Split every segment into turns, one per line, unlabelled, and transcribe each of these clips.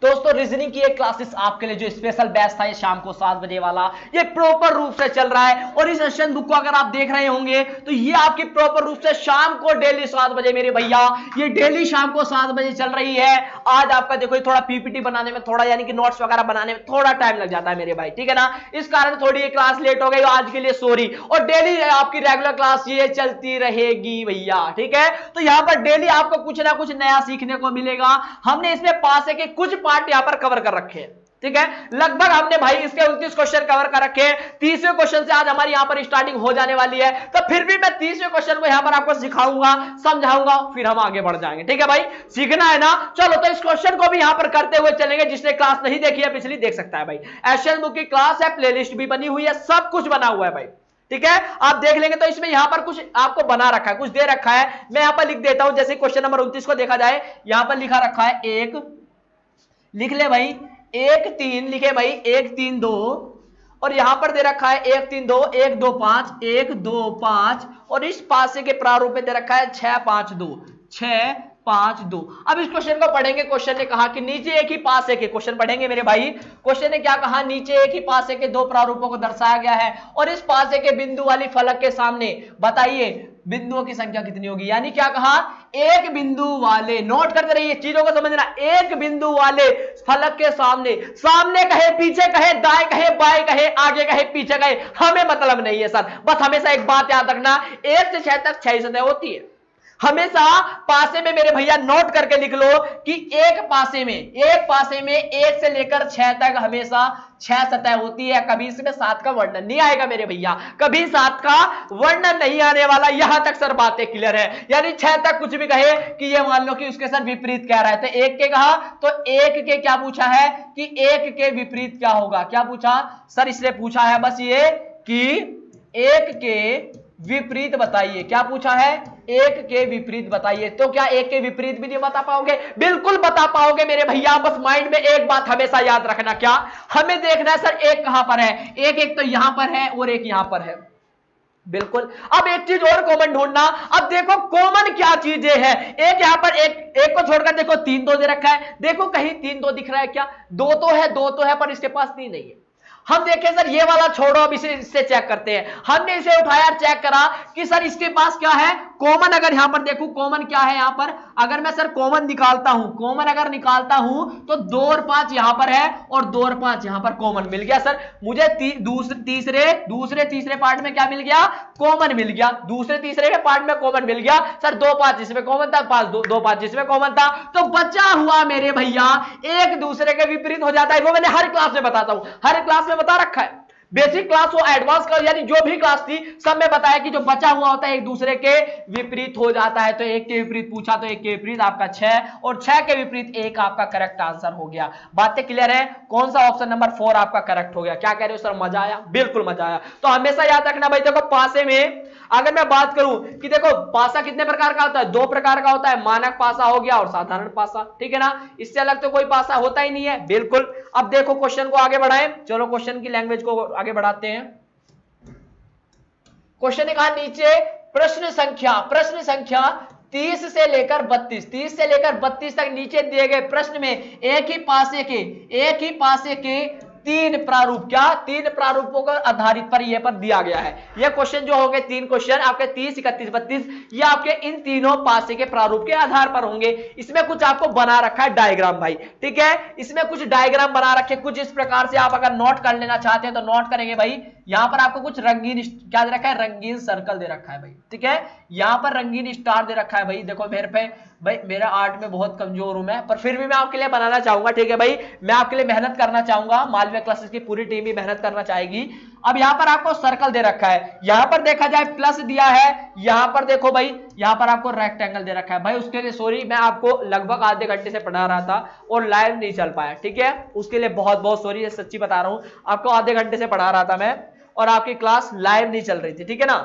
दोस्तों रीजनिंग की एक क्लासेस आपके लिए जो स्पेशल बैच था ये शाम को 7 बजे वाला, ये प्रॉपर रूप से चल रहा है। और इस सेशन बुक को अगर आप देख रहे होंगे तो ये आपकी प्रॉपर रूप से शाम को डेली 7 बजे मेरे भैया, ये डेली शाम को 7 बजे चल रही है। आज आपका देखो थोड़ा पीपीटी बनाने में थोड़ा यानी कि नोट्स वगैरह बनाने में थोड़ा टाइम लग जाता है मेरे भाई, ठीक है ना, इस कारण थोड़ी ये क्लास लेट हो गई, आज के लिए सॉरी। और डेली आपकी रेगुलर क्लास ये चलती रहेगी भैया, ठीक है। तो यहां पर डेली आपको कुछ ना कुछ नया सीखने को मिलेगा। हमने इसमें पास के कुछ पार्ट यहां पर कवर कर रखे हैं, ठीक है। लगभग हमने भाई इसके 29 क्वेश्चन कवर कर रखे हैं। 30वें क्वेश्चन से आज हमारी यहां पर स्टार्टिंग हो जाने वाली है, तो फिर भी मैं 30वें क्वेश्चन को यहां पर आपको सिखाऊंगा, समझाऊंगा, फिर हम आगे बढ़ जाएंगे, ठीक है भाई। सीखना है ना, चलो तो इस क्वेश्चन को भी यहां पर करते हुए चलेंगे। जिसने क्लास नहीं देखी है पिछली देख सकता है भाई, एशियन बुक की क्लास है, प्लेलिस्ट भी बनी हुई है, सब कुछ बना हुआ है भाई, ठीक है। आप देख लेंगे तो इसमें यहां पर कुछ आपको बना रखा है, कुछ दे रखा है, मैं यहां पर लिख देता हूं। जैसे क्वेश्चन नंबर 29 को देखा जाए, यहां पर लिखा रखा है एक, लिख ले भाई 1 3, लिखे भाई 1 3 2, और यहां पर दे रखा है 1 3 2 1 2 5 1 2 5, और इस पासे के प्रारूप में दे रखा है 6 5 2 6 5 2। अब इस क्वेश्चन को पढ़ेंगे। क्वेश्चन ने कहा कि नीचे एक ही पासे के, क्वेश्चन पढ़ेंगे मेरे भाई, क्वेश्चन ने क्या कहा, नीचे एक ही पासे के दो प्रारूपों को दर्शाया गया है, और इस पासे के बिंदु वाली फलक के सामने बताइए बिंदुओं की संख्या कितनी होगी। यानी क्या कहा, एक बिंदु वाले, नोट करते रहिए चीजों को समझना, एक बिंदु वाले फलक के सामने, सामने कहे पीछे कहे दाएं कहे बाएं कहे आगे कहे पीछे कहे हमें मतलब नहीं है सर, बस हमेशा एक बात याद रखना, 1 से 6 तक 6 सतह होती है। हमेशा पासे में मेरे भैया नोट करके लिख लो कि एक पासे में 1 से लेकर 6 तक हमेशा 6 सतह होती है। कभी इसमें 7 का वर्णन नहीं आएगा मेरे भैया, कभी 7 का वर्णन नहीं आने वाला। यहां तक सर बातें क्लियर है, यानी 6 तक कुछ भी कहे कि ये मान लो कि उसके सर विपरीत कह रहा है, तो 1 के कहा तो 1 के क्या पूछा है कि 1 के विपरीत क्या होगा, क्या पूछा सर, इसलिए पूछा है बस ये कि 1 के विपरीत बताइए, क्या पूछा है 1 के विपरीत बताइए। तो क्या 1 के विपरीत भी नहीं बता पाओगे, बिल्कुल बता पाओगे मेरे भैया। बस माइंड में एक बात हमेशा याद रखना, क्या हमें देखना है सर, एक कहां पर है, एक तो यहां पर है और एक यहां पर है, बिल्कुल। अब एक चीज और कॉमन ढूंढना, अब देखो कॉमन क्या चीजें हैं, एक यहां पर एक को छोड़कर देखो 3 2 दे रखा है, देखो कहीं 3 2 दिख रहा है क्या, 2 तो है पर इसके पास 3 नहीं है। हम देखें सर ये वाला छोड़ो, अब इसे इससे चेक करते हैं। हमने इसे उठाया चेक करा कि सर इसके पास क्या है कॉमन, अगर यहां पर देखूं कॉमन क्या है यहां पर, अगर मैं सर कॉमन निकालता हूं, कॉमन अगर निकालता हूं तो 2 और 5 यहां पर है और 2 और 5 यहां पर कॉमन मिल गया सर मुझे। दूसरे तीसरे पार्ट में क्या मिल गया, कॉमन मिल गया, दूसरे तीसरे के पार्ट में कॉमन मिल गया सर। 2 5 जिसमें कॉमन था, 2 5 जिसमें कॉमन था, तो बचा हुआ मेरे भैया एक दूसरे के विपरीत हो जाता है। वो मैंने हर क्लास में बताता हूं, हर क्लास में बता रखा है, बेसिक क्लास हो एडवांस क्लास, यानी जो भी क्लास थी सब में बताया कि जो बचा हुआ होता है एक दूसरे के विपरीत हो जाता है। तो 1 के विपरीत पूछा तो 1 के विपरीत आपका 6, और 6 के विपरीत 1 आपका करेक्ट आंसर हो गया। बातें क्लियर है, कौन सा ऑप्शन नंबर 4 आपका करेक्ट हो गया। क्या कह रहे हो सर, मजा आया, बिल्कुल मजा आया। तो हमेशा याद रखना भाई, देखो पासे में अगर मैं बात करूं कि देखो पासा कितने प्रकार का होता है, 2 प्रकार का होता है, मानक पासा हो गया और साधारण पासा, ठीक है ना, इससे अलग तो कोई पासा होता ही नहीं है, बिल्कुल। अब देखो क्वेश्चन को आगे बढ़ाएं, चलो क्वेश्चन की लैंग्वेज को आगे बढ़ाते हैं। क्वेश्चन ने कहा नीचे प्रश्न संख्या 30 से लेकर 32 तक नीचे दिए गए प्रश्न में एक ही पासे के 3 प्रारूप, क्या 3 प्रारूपों पर आधारित पर यह पर दिया गया है। यह क्वेश्चन जो होंगे 3 क्वेश्चन आपके 30 31 32, ये आपके इन तीनों पासे के प्रारूप के आधार पर होंगे। इसमें कुछ आपको बना रखा है डायग्राम भाई, ठीक है, इसमें कुछ डायग्राम बना रखे कुछ इस प्रकार से। आप अगर नोट कर लेना चाहते हैं तो नोट करेंगे भाई। यहां पर आपको कुछ रंगीन क्या दे रखा है, रंगीन सर्कल दे रखा है भाई, ठीक है, यहां पर रंगीन स्टार दे रखा है भाई। देखो मेरे पे भाई, मेरा आर्ट में बहुत कमजोर हूं मैं, पर फिर भी मैं आपके लिए बनाना चाहूंगा, ठीक है भाई, मैं आपके लिए मेहनत करना चाहूंगा, मालवीय क्लासेस की पूरी टीम भी मेहनत करना चाहेगी। अब यहां पर आपको सर्कल दे रखा है, यहां पर देखा जाए प्लस दिया है, यहां पर देखो भाई यहां पर आपको रेक्टेंगल दे रखा है भाई। उसके लिए सॉरी, मैं आपको लगभग आधे घंटे से पढ़ा रहा था और लाइव नहीं चल पाया, ठीक है, उसके लिए बहुत बहुत सॉरी, सच्ची बता रहा हूं, आपको आधे घंटे से पढ़ा रहा था मैं और आपकी क्लास लाइव नहीं चल रही थी, ठीक है ना,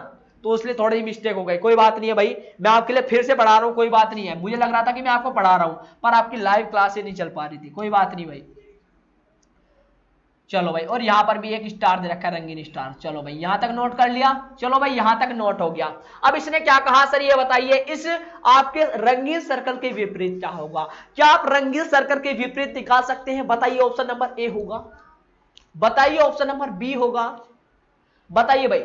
तो इसलिए थोड़ी मिस्टेक हो गई। कोई बात नहीं है भाई, मैं आपके लिए फिर से पढ़ा रहा हूं, कोई बात नहीं है। मुझे लग रहा था कि मैं आपको पढ़ा रहा हूं पर आपकी लाइव क्लास ही नहीं चल पा रही थी, कोई बात नहीं भाई। चलो भाई, और यहां पर भी एक स्टार दे रखा है, रंगीन स्टार। चलो भाई यहां तक नोट कर लिया। चलो भाई यहां तक नोट हो गया। अब इसने क्या कहा सर, ये बताइए इस आपके रंगीन सर्कल के विपरीत क्या होगा? क्या आप रंगीन सर्कल के विपरीत निकाल सकते हैं? बताइए, ऑप्शन नंबर ए होगा, बताइए ऑप्शन नंबर बी होगा, बताइए भाई।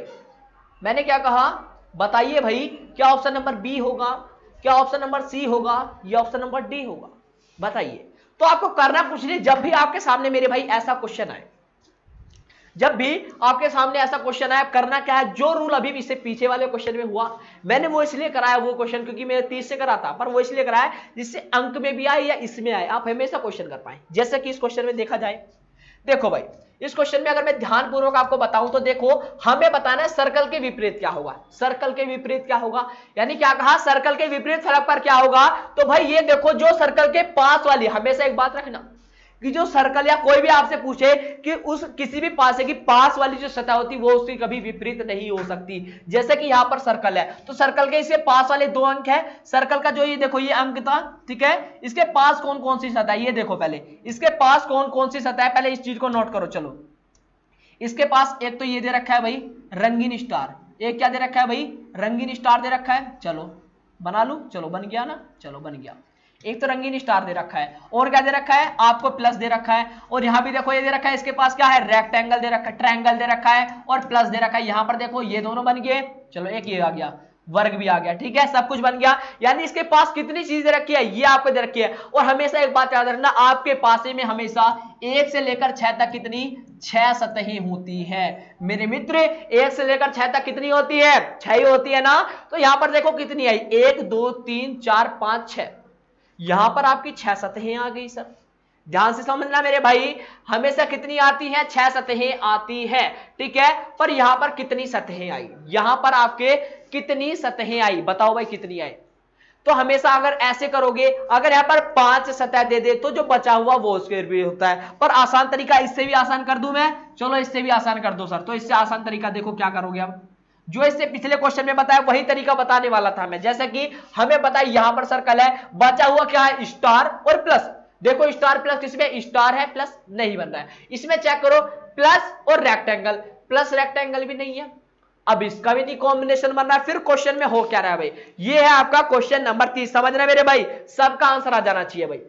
मैंने क्या कहा, बताइए भाई, क्या ऑप्शन नंबर बी होगा, क्या ऑप्शन नंबर सी होगा, या ऑप्शन नंबर डी होगा? बताइए। तो आपको करना कुछ नहीं, जब भी आपके सामने मेरे भाई ऐसा क्वेश्चन आए, जब भी आपके सामने ऐसा क्वेश्चन आया, करना क्या है, जो रूल अभी इससे पीछे वाले क्वेश्चन में हुआ, मैंने वो इसलिए कराया वो क्वेश्चन क्योंकि मैंने 30 से करा था, पर वो इसलिए कराया जिससे अंक में भी आए या इसमें आए, आप हमेशा क्वेश्चन कर पाए। जैसे कि इस क्वेश्चन में देखा जाए, देखो भाई इस क्वेश्चन में अगर मैं ध्यानपूर्वक आपको बताऊं तो देखो, हमें बताना है सर्कल के विपरीत क्या होगा। सर्कल के विपरीत क्या होगा, यानी क्या कहा, सर्कल के विपरीत फलक पर क्या होगा? तो भाई ये देखो, जो सर्कल के पास वाली, हमेशा एक बात रखना कि जो सर्कल, या कोई भी आपसे पूछे कि उस किसी भी पासे की पास वाली जो सतह होती वो उसकी कभी विपरीत नहीं हो सकती। जैसे कि यहां पर सर्कल है, तो सर्कल के इसके पास वाले 2 अंक है, सर्कल का जो ये देखो ये अंक था, ठीक है, इसके पास कौन कौन सी सतह है ये देखो, पहले इसके पास कौन कौन सी सतह है, पहले इस चीज को नोट करो। चलो, इसके पास एक तो ये दे रखा है भाई रंगीन स्टार, एक क्या दे रखा है भाई, रंगीन स्टार दे रखा है। चलो बना लू, चलो बन गया ना, चलो बन गया। एक तो रंगीन स्टार दे रखा है, और क्या दे रखा है आपको, प्लस दे रखा है। और यहां भी देखो ये दे रखा है, इसके पास क्या है, रेक्टेंगल दे रखा है, ट्रायंगल दे रखा है, और प्लस दे रखा है। यहां पर देखो ये दोनों बन गए, चलो एक ये आ गया, वर्ग भी आ गया, ठीक है, सब कुछ बन गया। यानी इसके पास कितनी चीज दे रखी है, ये आपको दे रखी है। और हमेशा एक बात याद रखना, आपके पासे में हमेशा 1 से लेकर 6 तक कितनी, 6 सतहें होती है मेरे मित्र। 1 से लेकर 6 तक कितनी होती है, 6 ही होती है ना। तो यहां पर देखो कितनी आई, 1 2 3 4 5 6, यहां पर आपकी 6 सतहें आ गई सर। ध्यान से समझना मेरे भाई, हमेशा कितनी आती है, 6 सतहें आती है, ठीक है। पर यहां पर कितनी सतहें आई, यहां पर आपके कितनी सतहें आई, बताओ भाई कितनी आई। तो हमेशा अगर ऐसे करोगे, अगर यहां पर 5 सतह दे दे तो जो बचा हुआ वो स्क्वायर भी होता है। पर आसान तरीका, इससे भी आसान कर दूं मैं, चलो इससे भी आसान कर दो सर। तो इससे आसान तरीका देखो क्या करोगे, अब जो इससे पिछले क्वेश्चन में बताया वही तरीका बताने वाला था मैं। जैसे कि हमें पता है यहां पर सर्कल है, बचा हुआ क्या है, स्टार और प्लस। देखो स्टार प्लस, किसमें स्टार है, प्लस नहीं बन रहा है। इसमें चेक करो, प्लस और रेक्टेंगल, प्लस रेक्टेंगल भी नहीं है, अब इसका भी नहीं कॉम्बिनेशन बन रहा है। फिर क्वेश्चन में हो क्या रहा है भाई, ये है आपका क्वेश्चन नंबर 30। समझना मेरे भाई, सबका आंसर आ जाना चाहिए भाई।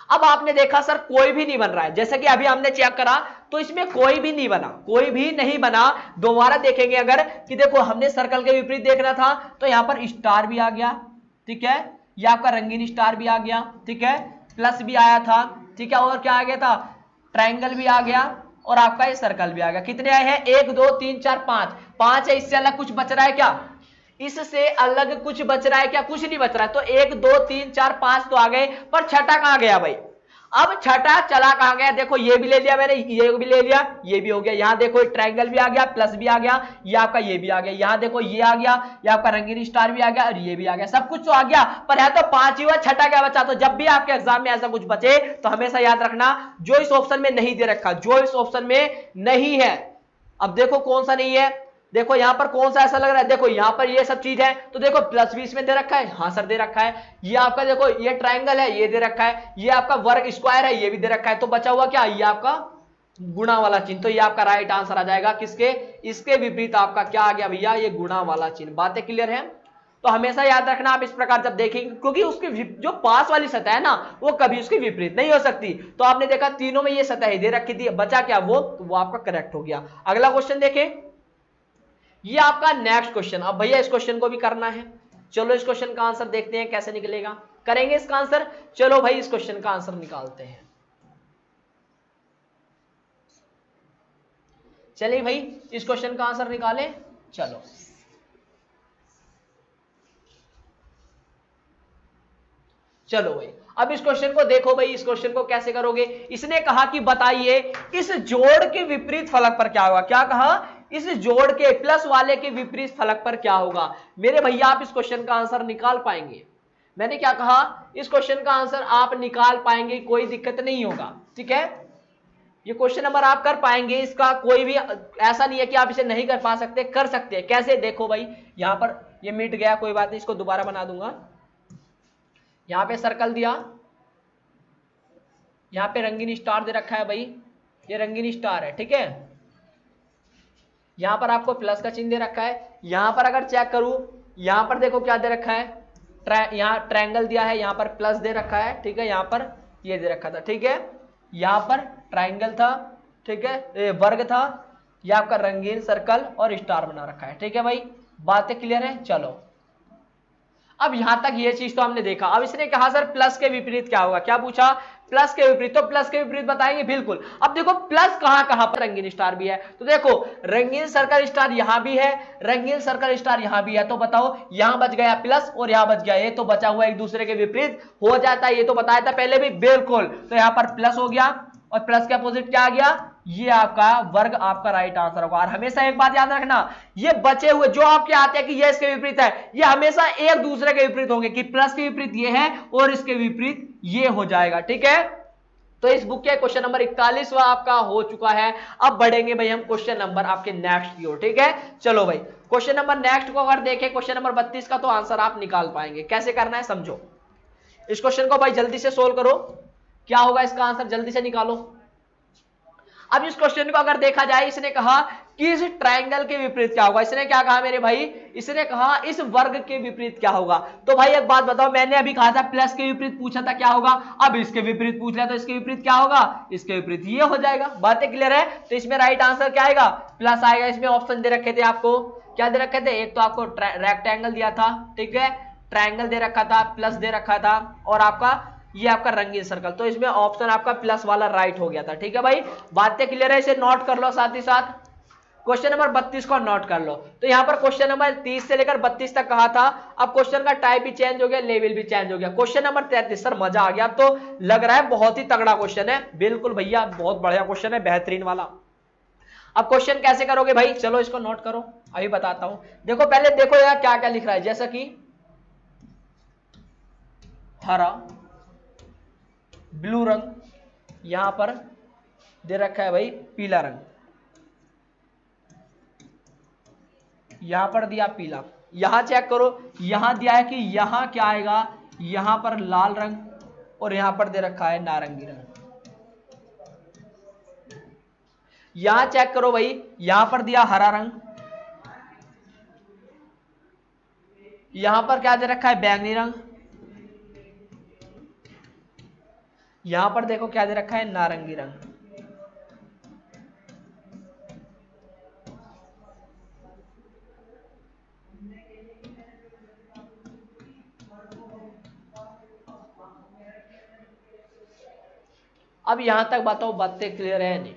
अब आपने देखा सर कोई भी नहीं बन रहा है, जैसे कि अभी हमने चेक करा तो इसमें कोई भी नहीं बना, कोई भी नहीं बना। दोबारा देखेंगे अगर कि देखो हमने सर्कल के विपरीत देखना था, तो यहां पर स्टार भी आ गया, ठीक है, यह आपका रंगीन स्टार भी आ गया, ठीक है, प्लस भी आया था, ठीक है, और क्या आ गया था, ट्रायंगल भी आ गया, और आपका ये सर्कल भी आ गया। कितने आए हैं, 1 2 3 4 5, 5 है। इससे अलग कुछ बच रहा है क्या, इससे अलग कुछ बच रहा है क्या, कुछ नहीं बच रहा है। तो 1 2 3 4 5 तो आ गए, पर छठा कहां गया भाई, अब छठा चला कहां गया, देखो ये भी ले लिया मैंने, ये भी ले लिया, ये भी हो गया। यहां देखो ट्रायंगल भी आ गया, प्लस भी आ गया, ये आपका ये भी आ गया। यहां देखो ये आ गया, ये आपका रंगीन स्टार भी आ गया, और ये भी आ गया। सब कुछ तो आ गया, पर है तो 5 ही हुआ, छठा क्या बचा। तो जब भी आपके एग्जाम में ऐसा कुछ बचे तो हमेशा याद रखना, जो इस ऑप्शन में नहीं दे रखा, जो इस ऑप्शन में नहीं है। अब देखो कौन सा नहीं है, देखो यहां पर कौन सा ऐसा लग रहा है, देखो यहां पर ये सब चीज है, तो देखो प्लस भी इसमें दे रखा है, हाँ सर दे रखा है। ये आपका देखो ये ट्रायंगल है, ये दे रखा है, ये आपका वर्ग स्क्वायर है, ये भी दे रखा है। तो बचा हुआ क्या, ये आपका गुणा वाला चिन्ह। तो ये आपका राइट आंसर आ जाएगा किसके, इसके विपरीत आपका क्या आ गया भैया, ये गुणा वाला चिन्ह। बातें क्लियर है। तो हमेशा याद रखना आप इस प्रकार जब देखेंगे, क्योंकि उसके जो पास वाली सतह है ना वो कभी उसके विपरीत नहीं हो सकती। तो आपने देखा तीनों में ये सतह दे रखी थी, बचा क्या वो, तो वो आपका करेक्ट हो गया। अगला क्वेश्चन देखें, ये आपका नेक्स्ट क्वेश्चन। अब भैया इस क्वेश्चन को भी करना है, चलो इस क्वेश्चन का आंसर देखते हैं कैसे निकलेगा, करेंगे इसका आंसर। चलो भाई इस क्वेश्चन का आंसर निकालते हैं। चलिए भाई इस क्वेश्चन का आंसर निकालें, चलो चलो भाई अब इस क्वेश्चन को देखो भाई, इस क्वेश्चन को कैसे करोगे। इसने कहा कि बताइए इस जोड़ के विपरीत फलक पर क्या होगा। क्या कहा, इस जोड़ के प्लस वाले के विपरीत फलक पर क्या होगा। मेरे भैया आप इस क्वेश्चन का आंसर निकाल पाएंगे। मैंने क्या कहा, इस क्वेश्चन का आंसर आप निकाल पाएंगे, कोई दिक्कत नहीं होगा, ठीक है। ये क्वेश्चन नंबर आप कर पाएंगे, इसका कोई भी ऐसा नहीं है कि आप इसे नहीं कर पा सकते, कर सकते हैं। कैसे, देखो भाई यहां पर ये मिट गया, कोई बात नहीं, इसको दोबारा बना दूंगा। यहां पे सर्कल दिया, यहां पे रंगीन स्टार दे रखा है भाई, ये रंगीन स्टार है, ठीक है। यहां पर आपको प्लस का चिन्ह दे रखा है। यहां पर अगर चेक करूं, यहां पर देखो क्या दे रखा है, यहां ट्रायंगल दिया है, यहां पर प्लस दे रखा है, ठीक है। यहां पर ये दे रखा था, ठीक है। यहां पर ट्रायंगल था, ठीक है, वर्ग था, ये आपका रंगीन सर्कल और स्टार बना रखा है, ठीक है भाई। बातें क्लियर है? चलो अब यहां तक ये चीज तो हमने देखा। अब इसने कहा सर प्लस के विपरीत क्या होगा, क्या पूछा? प्लस के विपरीत। तो प्लस के विपरीत बताएंगे, बिल्कुल। अब देखो प्लस कहां कहां पर, रंगीन स्टार भी है, तो देखो रंगीन सर्कल स्टार यहां भी है, रंगीन सर्कल स्टार यहां भी है, तो बताओ यहां बच गया प्लस और यहां बच गया, ये तो बचा हुआ एक दूसरे के विपरीत हो जाता है, ये तो बताया था पहले भी, बिल्कुल। तो यहां पर प्लस हो गया और प्लस के अपोजिट क्या आ गया, ये आपका वर्ग आपका राइट आंसर होगा। और हमेशा एक बात याद रखना, ये बचे हुए जो आपके आते हैं कि ये इसके विपरीत है, ये हमेशा एक दूसरे के विपरीत होंगे, कि प्लस के विपरीत ये है और इसके विपरीत ये हो जाएगा, ठीक है। तो इस बुक के क्वेश्चन नंबर 41वां आपका हो चुका है। अब बढ़ेंगे भाई हम क्वेश्चन नंबर आपके नेक्स्ट की ओर, ठीक है। चलो भाई क्वेश्चन नंबर नेक्स्ट को अगर देखें, क्वेश्चन नंबर 32 का तो आंसर आप निकाल पाएंगे। कैसे करना है समझो। इस क्वेश्चन को भाई जल्दी से सोल्व करो, क्या होगा इसका आंसर, जल्दी से निकालो। अब इस क्वेश्चन को अगर देखा जाए, इसने कहा कि इस ट्रायंगल के विपरीत क्या होगा। इसने क्या कहा मेरे भाई, इसने कहा इस वर्ग के विपरीत क्या होगा। तो भाई एक बात बताओ, मैंने अभी कहा था प्लस के विपरीत पूछा था, क्या होगा। अब इसके विपरीत पूछ लिया तो इसके विपरीत क्या होगा, इसके विपरीत ये हो जाएगा। बातें क्लियर है? तो इसमें राइट आंसर क्या आएगा, प्लस आएगा। इसमें ऑप्शन दे रखे थे आपको, क्या दे रखे थे, एक तो आपको रेक्टेंगल दिया था, ठीक है, ट्रायंगल दे रखा था, प्लस दे रखा था, और आपका ये आपका रंगीन सर्कल। तो इसमें ऑप्शन आपका प्लस वाला राइट हो गया था, ठीक है भाई। बातें क्लियर है? इसे नोट कर लो साथ ही साथ। क्वेश्चन नंबर 32 को नोट कर लो। तो यहां पर क्वेश्चन नंबर 30 से लेकर 32 तक कहा था। अब क्वेश्चन का टाइप भी चेंज हो गया, लेवल भी चेंज हो गया। क्वेश्चन नंबर 33 सर मजा आ गया, तो लग रहा है बहुत ही तगड़ा क्वेश्चन है। बिल्कुल भैया बहुत बढ़िया क्वेश्चन है, बेहतरीन वाला। अब क्वेश्चन कैसे करोगे भाई, चलो इसको नोट करो, अभी बताता हूं। देखो पहले देखो यार क्या क्या लिख रहा है, जैसा कि हरा, ब्लू रंग, यहां पर दे रखा है भाई पीला रंग, यहां पर दिया पीला। यहां चेक करो, यहां दिया है कि यहां क्या आएगा, यहां पर लाल रंग, और यहां पर दे रखा है नारंगी रंग। यहां चेक करो भाई, यहां पर दिया हरा रंग, यहां पर क्या दे रखा है बैंगनी रंग, यहां पर देखो क्या दे रखा है नारंगी रंग। अब यहां तक बताओ बातें क्लियर है नहीं?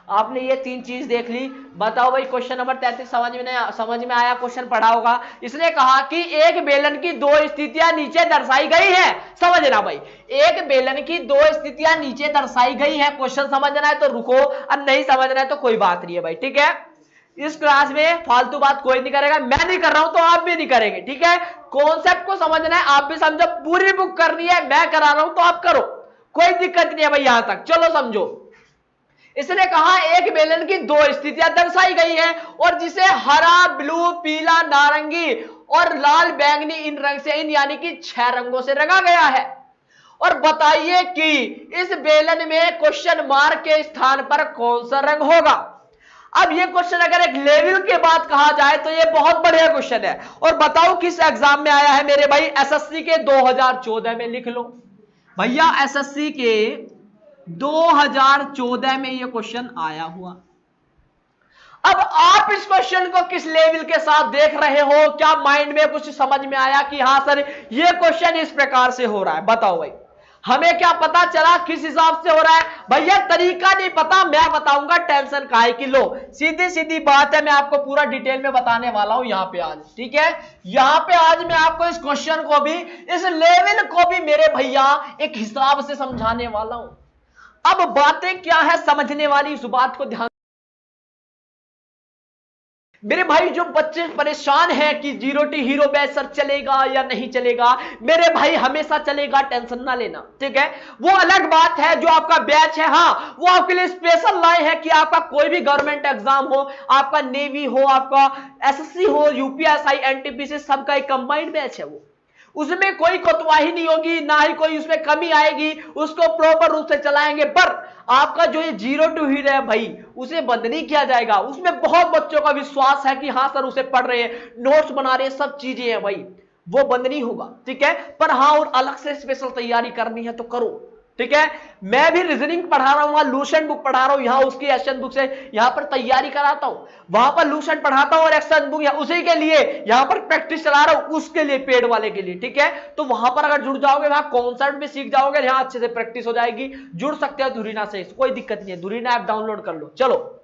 आपने ये तीन चीज देख ली, बताओ भाई क्वेश्चन नंबर 33 समझ में आया? क्वेश्चन पढ़ा होगा। इसने कहा कि एक बेलन की दो स्थितियां नीचे दर्शाई गई हैं, समझना भाई, एक बेलन की दो स्थितियां नीचे दर्शाई गई हैं। क्वेश्चन समझना है तो रुको, और नहीं समझना है तो कोई बात नहीं है भाई, ठीक है। इस क्लास में फालतू बात कोई नहीं करेगा, मैं नहीं कर रहा हूं तो आप भी नहीं करेंगे, ठीक है। कॉन्सेप्ट को समझना है, आप भी समझो, पूरी बुक करनी है, मैं करा रहा हूं तो आप करो, कोई दिक्कत नहीं है भाई यहां तक। चलो समझो, इसने कहा एक बेलन की दो स्थितियां दर्शाई गई हैं और जिसे हरा, ब्लू, पीला, नारंगी और लाल बैंगनी, इन रंग से, इन यानी कि 6 रंगों से रंगा गया है। और बताइए कि इस बेलन में क्वेश्चन मार्क के स्थान पर कौन सा रंग होगा। अब ये क्वेश्चन अगर एक लेवल के बाद कहा जाए तो ये बहुत बढ़िया क्वेश्चन है। और बताओ किस एग्जाम में आया है मेरे भाई, एसएससी के 2014 में, लिख लो भैया, एसएससी के 2014 में ये क्वेश्चन आया हुआ। अब आप इस क्वेश्चन को किस लेवल के साथ देख रहे हो, क्या माइंड में कुछ समझ में आया कि हां सर ये क्वेश्चन इस प्रकार से हो रहा है, बताओ भाई। हमें क्या पता चला किस हिसाब से हो रहा है भैया, तरीका नहीं पता, मैं बताऊंगा, टेंशन काहे की लो। सीधी सीधी बात है, मैं आपको पूरा डिटेल में बताने वाला हूं यहां पे आज, ठीक है। यहां पे आज मैं आपको इस क्वेश्चन को भी, इस लेवल को भी मेरे भैया एक हिसाब से समझाने वाला हूं। अब बातें क्या है समझने वाली, इस बात को ध्यान मेरे भाई। जो बच्चे परेशान हैं कि zero T hero batch sir चलेगा या नहीं चलेगा, मेरे भाई हमेशा चलेगा, टेंशन ना लेना, ठीक है। वो अलग बात है जो आपका बैच है, हाँ वो आपके लिए स्पेशल लाए हैं कि आपका कोई भी गवर्नमेंट एग्जाम हो, आपका नेवी हो, आपका एसएससी हो, यूपीएसआई, एनटीपीसी, सबका एक कंबाइंड बैच है। उसमें कोई कोतवाही नहीं होगी, ना ही कोई उसमें कमी आएगी, उसको प्रॉपर रूप से चलाएंगे। पर आपका जो ये 0 to हीरो है भाई, उसे बंद नहीं किया जाएगा। उसमें बहुत बच्चों का विश्वास है कि हाँ सर उसे पढ़ रहे हैं, नोट्स बना रहे हैं, सब चीजें हैं भाई, वो बंद नहीं होगा, ठीक है। पर हाँ, और अलग से स्पेशल तैयारी करनी है तो करो, ठीक है। मैं भी रीजनिंग पढ़ा रहा हूं, वहां लूसेंट बुक पढ़ा रहा हूं, यहां उसकी एक्शन बुक से यहां पर तैयारी कराता हूं, वहां पर लूसेंट पढ़ाता हूं और एक्शन बुक या उसी के लिए यहां पर प्रैक्टिस चला रहा हूं, उसके लिए पेड वाले के लिए, ठीक है। तो वहां पर अगर जुड़ जाओगे, वहां कॉन्सेप्ट भी सीख जाओगे, यहां अच्छे से प्रैक्टिस हो जाएगी। जुड़ सकते हो धुरीना से, कोई दिक्कत नहीं है, धुरीना ऐप डाउनलोड कर लो। चलो,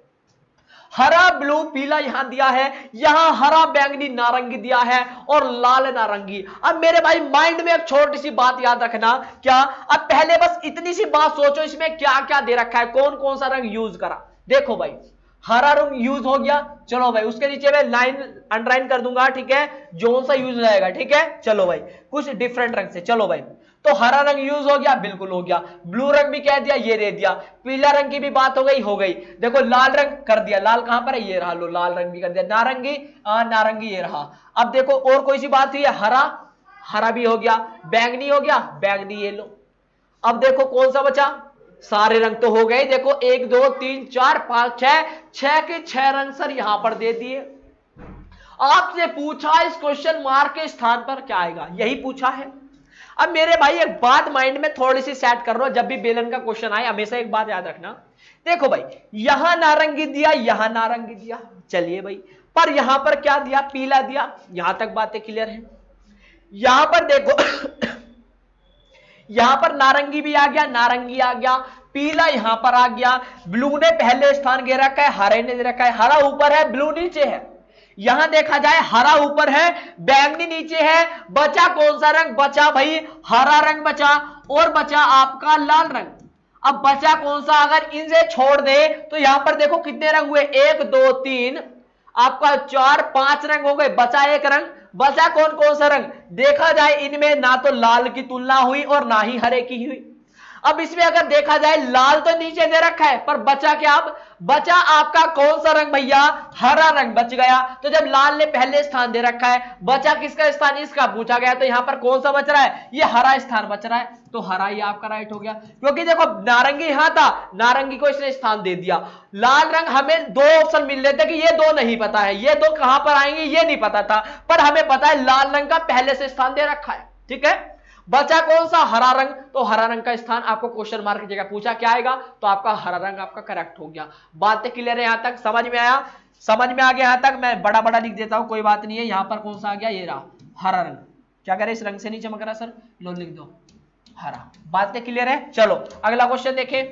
हरा ब्लू पीला यहां दिया है, यहां हरा बैंगनी नारंगी दिया है और लाल नारंगी। अब मेरे भाई माइंड में एक छोटी सी बात याद रखना, क्या? अब पहले बस इतनी सी बात सोचो, इसमें क्या क्या दे रखा है, कौन कौन सा रंग यूज करा। देखो भाई, हरा रंग यूज हो गया, चलो भाई उसके नीचे मैं लाइन अंडरलाइन कर दूंगा, ठीक है, जोन सा यूज हो जाएगा, ठीक है। चलो भाई कुछ डिफरेंट रंग से, चलो भाई, तो हरा रंग यूज हो गया, बिल्कुल हो गया। ब्लू रंग भी कह दिया, ये दे दिया। पीला रंग की भी बात हो गई। देखो लाल रंग कर दिया, लाल कहां पर है, ये रहा, लो लाल रंग भी कर दिया। नारंगी, नारंगी ये रहा। अब देखो और कोई सी बात हुई है, हरा, हरा भी हो गया। बैंगनी हो गया, बैंगनी ये लो। अब देखो कौन सा बचा, सारे रंग तो हो गए। देखो 1 2 3 4 5 6, 6 के 6 रंग सर यहां पर दे दिए। आपसे पूछा इस क्वेश्चन मार्क के स्थान पर क्या आएगा, यही पूछा है। अब मेरे भाई एक बात माइंड में थोड़ी सी सेट कर लो, जब भी बेलन का क्वेश्चन आए हमेशा एक बात याद रखना। देखो भाई, यहां नारंगी दिया, यहां नारंगी दिया, चलिए भाई, पर यहां पर क्या दिया, पीला दिया, यहां तक बातें क्लियर है। यहां पर देखो यहां पर नारंगी भी आ गया, नारंगी आ गया, पीला यहां पर आ गया। ब्लू ने पहले स्थान घेर रखा है, हरे ने दे रखा है, हरा ऊपर है, ब्लू नीचे है। यहां देखा जाए हरा ऊपर है, बैंगनी नीचे है। बचा कौन सा रंग, बचा भाई हरा रंग बचा, और बचा आपका लाल रंग। अब बचा कौन सा, अगर इनसे छोड़ दे तो यहां पर देखो कितने रंग हुए, 1 2 3 आपका 4 5 रंग हो गए, बचा एक रंग। बचा कौन कौन सा रंग, देखा जाए इनमें ना तो लाल की तुलना हुई और ना ही हरे की हुई। अब इसमें अगर देखा जाए लाल तो नीचे दे रखा है, पर बचा क्या, अब बचा आपका कौन सा रंग भैया, हरा रंग बच गया। तो जब लाल ने पहले स्थान दे रखा है, बचा किसका स्थान, इसका पूछा गया, तो यहां पर कौन सा बच रहा है, ये हरा स्थान बच रहा है, तो हरा ही आपका राइट हो गया। क्योंकि देखो नारंगी यहां था, नारंगी को इसने स्थान दे दिया। लाल रंग हमें 2 ऑप्शन मिल रहे थे कि ये 2 नहीं पता है, ये 2 कहां पर आएंगे ये नहीं पता था, पर हमें पता है लाल रंग का पहले से स्थान दे रखा है, ठीक है। बचा कौन सा, हरा रंग, तो हरा रंग का स्थान आपको क्वेश्चन मार्क की जगह पूछा क्या आएगा, तो आपका हरा रंग आपका करेक्ट हो गया। बातें क्लियर है, यहां तक समझ में आया, समझ में आ गया। यहां तक मैं बड़ा बड़ा लिख देता हूं, कोई बात नहीं है। यहां पर कौन सा आ गया, ये रहा हरा रंग। क्या करें, इस रंग से नहीं चमक रहा सर, लो लिख दो हरा। बातें क्लियर है। चलो अगला क्वेश्चन देखें,